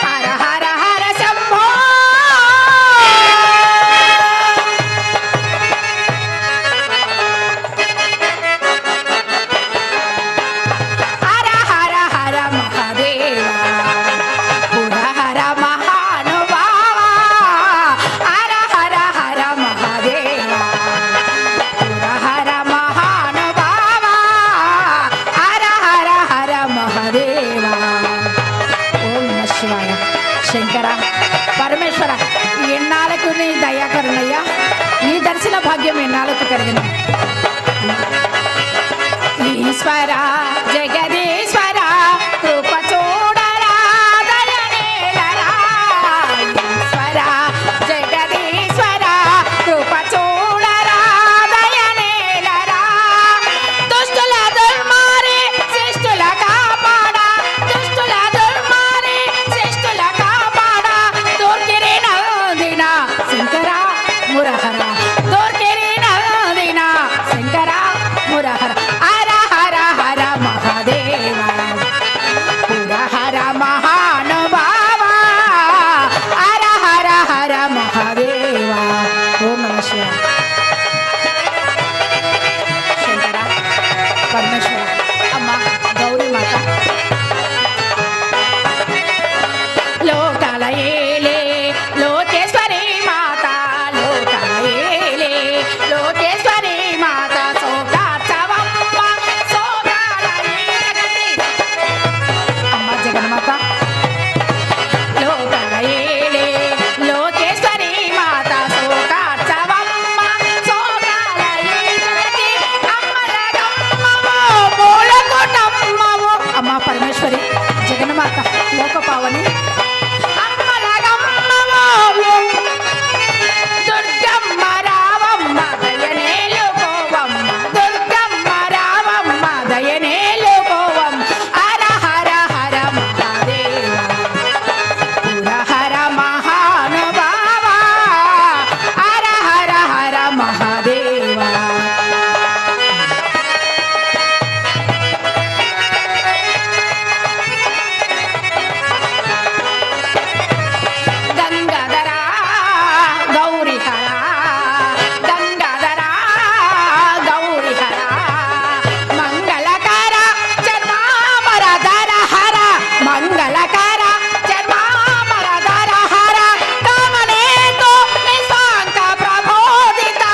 హర హర హర శంభో హర హర హర మహాదేవ పుర హర మహానుభావ హర హర హర మహాదేవ పుర హర మహానుభావ హర హర హర మహాదేవ ఓం నమః శివాయ శంకర పరమేశ్వర ఎన్నాళ్ళకు నీ దయాకరుణయ్యా నీ దర్శన భాగ్యం ఎన్నాళ్ళకు కలిగిన ఈశ్వర జగదీశ్వర కృప చూడరా దయనేలరా ఈశ్వర జగదీశ్వర కృప చూడరా దయనేలరా దుష్టుల దుర్మారి శిష్టుల కాపాడ దుష్టుల దుర్మారి శిష్టుల కాపాడ దూర్గిరి నందిన శంకర మురహర దూర్గిరి నందిన శంకర మురహర హర హర హర మహాదేవ పుర హర మహానుభావ హర హర హర మహాదేవ ఓం నమః శివాయ శంకర పరమేశ్వర అమ్మ గౌరీ మాత లోకాల ఏలే లోకేశ్వరి మాత లోకాల ఏలే లోకేశ్వరి మాత సోగాచవమ్మ సోగాల ఏలగతి అమ్మ జగన్మాత లోకాల ఏలే లోకేశ్వరి మాత సోగాచవమ్మ సోగాల ఏలగతి అమ్మలగమ్మవో మూలకోటమ్మవో అమ్మ పరమేశ్వరి జగన్మాత లోకపావని అమ్మలగమ్మవో దుర్గమ్మ రావమ్మ దయనేలుకోవమ్మ దుర్గమ్మ రావమ్మ దయనేలుకోవమ్మ హర హర హర మహాదేవ పుర హర మహానుభావ హర హర హర మహాదేవ గంగాధర గౌరీహర గంగాధర గౌరీహర మంగళకర జన్మామరధర హర మంగళకర జన్మామరధర హర కామనేతో నిస్వాంక ప్రబోధిత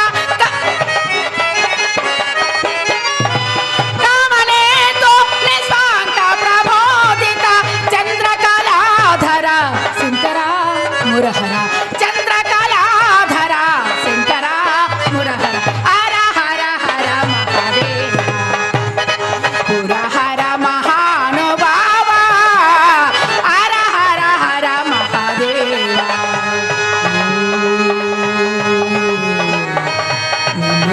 కామనేతో నిస్వాంక ప్రబోధిత చంద్రకళాధర శంకర మురహర చంద్రకళాధర శంకర మురహర హర హర హర మహాదేవ పుర హర మహానుభావ హర హర హర మహాదేవ నమ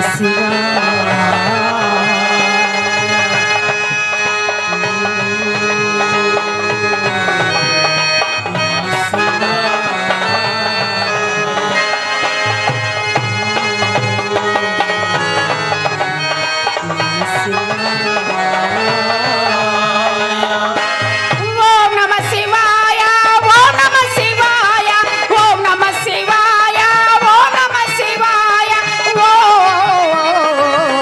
శివాయ ఓం నమ శివాయ ఓం నమ శివాయ ఓం నమ శివాయ ఓం నమ శివాయ ఓం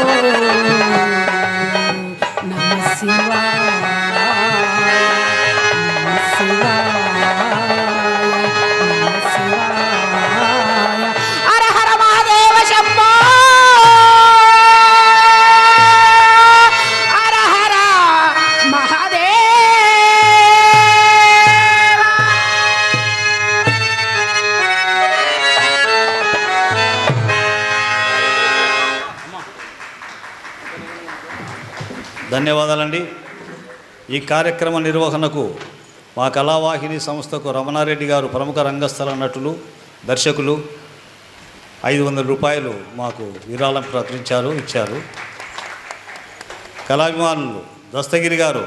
ధన్యవాదాలండి. ఈ కార్యక్రమ నిర్వహణకు మా కళావాహిని సంస్థకు రమణారెడ్డి గారు ప్రముఖ రంగస్థల నటులు, దర్శకులు 500 రూపాయలు మాకు విరాళం ఇచ్చారు. కళాభిమానులు దస్తగిరి గారు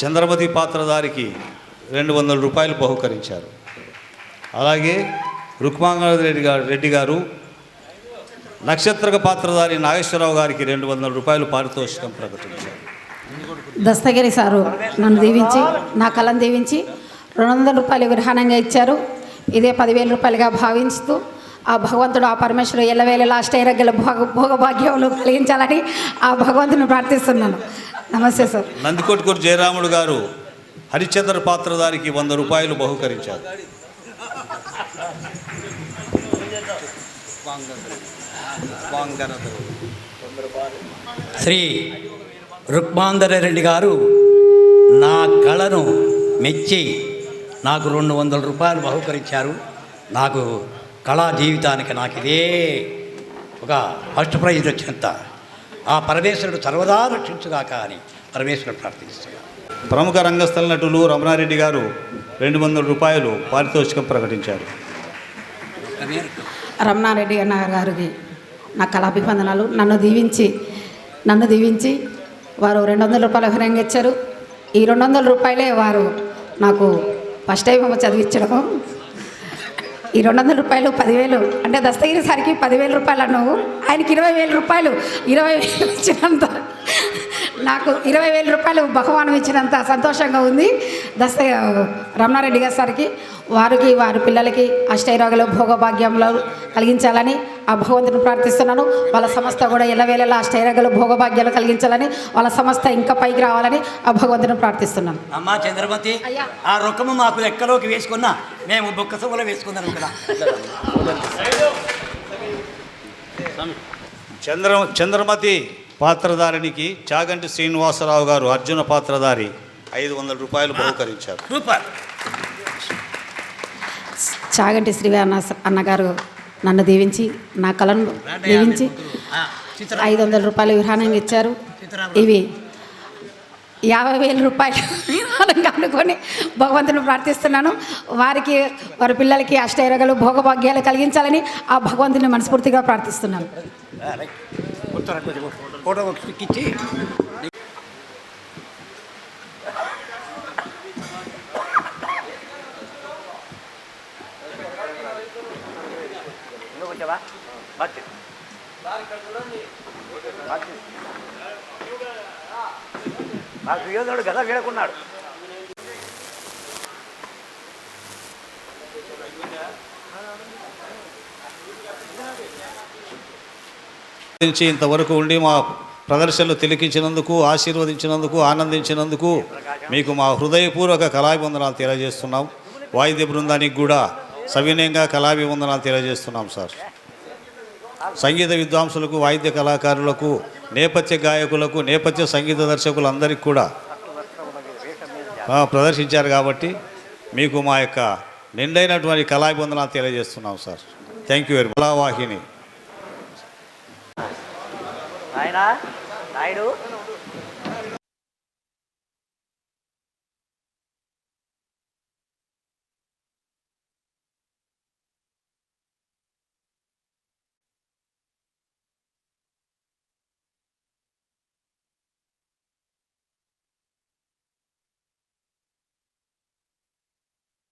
చంద్రమతి పాత్రధారికి 200 రూపాయలు బహుకరించారు. అలాగే రెడ్డి గారు నక్షత్రక పాత్రధారి నాగేశ్వరరావు గారికి 200 రూపాయలు పారితోషికం ప్రకటించారు. దస్తగిరి సారు నన్ను దీవించి, నా కళను దీవించి 200 రూపాయలు విరహానంగా ఇచ్చారు. ఇదే 10,000 రూపాయలుగా భావిస్తూ ఆ భగవంతుడు, ఆ పరమేశ్వరుడు ఎల్లవేళలా అష్టైరగ్గల భోగభాగ్యములు కలిగించాలని ఆ భగవంతుని ప్రార్థిస్తున్నాను. నమస్తే సార్. నందికొట్కూరు జయరాముడు గారు హరిశ్చంద్ర పాత్రధారికి 100 రూపాయలు బహుకరించారు. శ్రీ రుక్మాంధరెడ్డి గారు నా కళను మెచ్చి నాకు 200 రూపాయలు బహుకరించారు. నాకు కళా జీవితానికి నాకు ఇదే ఒక ఫస్ట్ ప్రైజ్ వచ్చినంత. ఆ పరమేశ్వరుడు సర్వదా రక్షించుగాక అని పరమేశ్వరుడు ప్రార్థిస్తున్నాను. ప్రముఖ రంగస్థల నటులు రమణారెడ్డి గారు 200 రూపాయలు పారితోషికం ప్రకటించారు. రమణారెడ్డి అన్న గారికి నా కళాభివందనాలు. నన్ను దీవించి వారు 200 రూపాయలు విరాళంగా ఇచ్చారు. ఈ 200 రూపాయలే వారు నాకు ఫస్ట్ టైం చదివించడం. ఈ 200 రూపాయలు 10,000 అంటే దస్తగిరి సారికి 10,000 రూపాయలు అన్నావు, ఆయనకి 20,000 రూపాయలు 20,000 ఇచ్చినంత, నాకు 20,000 రూపాయలు భగవాను ఇచ్చినంత సంతోషంగా ఉంది. రమణారెడ్డి గారి సారికి, వారికి వారి పిల్లలకి అష్టైరోగ్యాలు భోగభాగ్యంలో కలిగించాలని ఆ భగవంతుని ప్రార్థిస్తున్నాను. వాళ్ళ సంస్థ కూడా ఎల్లవేళలా అష్టైరోగ్యాలు భోగభాగ్యాలు కలిగించాలని, వాళ్ళ సంస్థ ఇంకా పైకి రావాలని ఆ భగవంతుని ప్రార్థిస్తున్నాను. అమ్మా చంద్రమతి, ఆ రొక్కము మాకు లెక్కలోకి వేసుకున్నా మేము బొక్క సభలో వేసుకున్నాను కదా. చంద్రమతి పాత్రధారికి చాగంటి శ్రీనివాసరావు గారు అర్జున పాత్రధారి 500 రూపాయలు బహుకరించారు. చాగంటి శ్రీ అన్నగారు నన్ను దీవించి, నా కళను దీవించి 500 రూపాయలు విరాళంగా ఇచ్చారు. ఇవి 50,000 రూపాయలు విరాళంగా అనుకొని భగవంతుని ప్రార్థిస్తున్నాను. వారికి వారి పిల్లలకి అష్టైరోగ్యాలు భోగభాగ్యాలు కలిగించాలని ఆ భగవంతుని మనస్ఫూర్తిగా ప్రార్థిస్తున్నాను. యోధుడు గద వీడకున్నాడు. ఇంతవరకు ఉండి మా ప్రదర్శనలు తిలకించినందుకు, ఆశీర్వదించినందుకు, ఆనందించినందుకు మీకు మా హృదయపూర్వక కళాభివందనాలు తెలియజేస్తున్నాం. వాయిద్య బృందానికి కూడా సవినయంగా కళాభివందనాలు తెలియజేస్తున్నాం సార్. సంగీత విద్వాంసులకు, వాయిద్య కళాకారులకు, నేపథ్య గాయకులకు, నేపథ్య సంగీత దర్శకులందరికీ కూడా ప్రదర్శించారు కాబట్టి మీకు మా యొక్క నిండైనటువంటి కళాభివందనాలు తెలియజేస్తున్నాం sir. Thank you very much. Kalavahini Naidu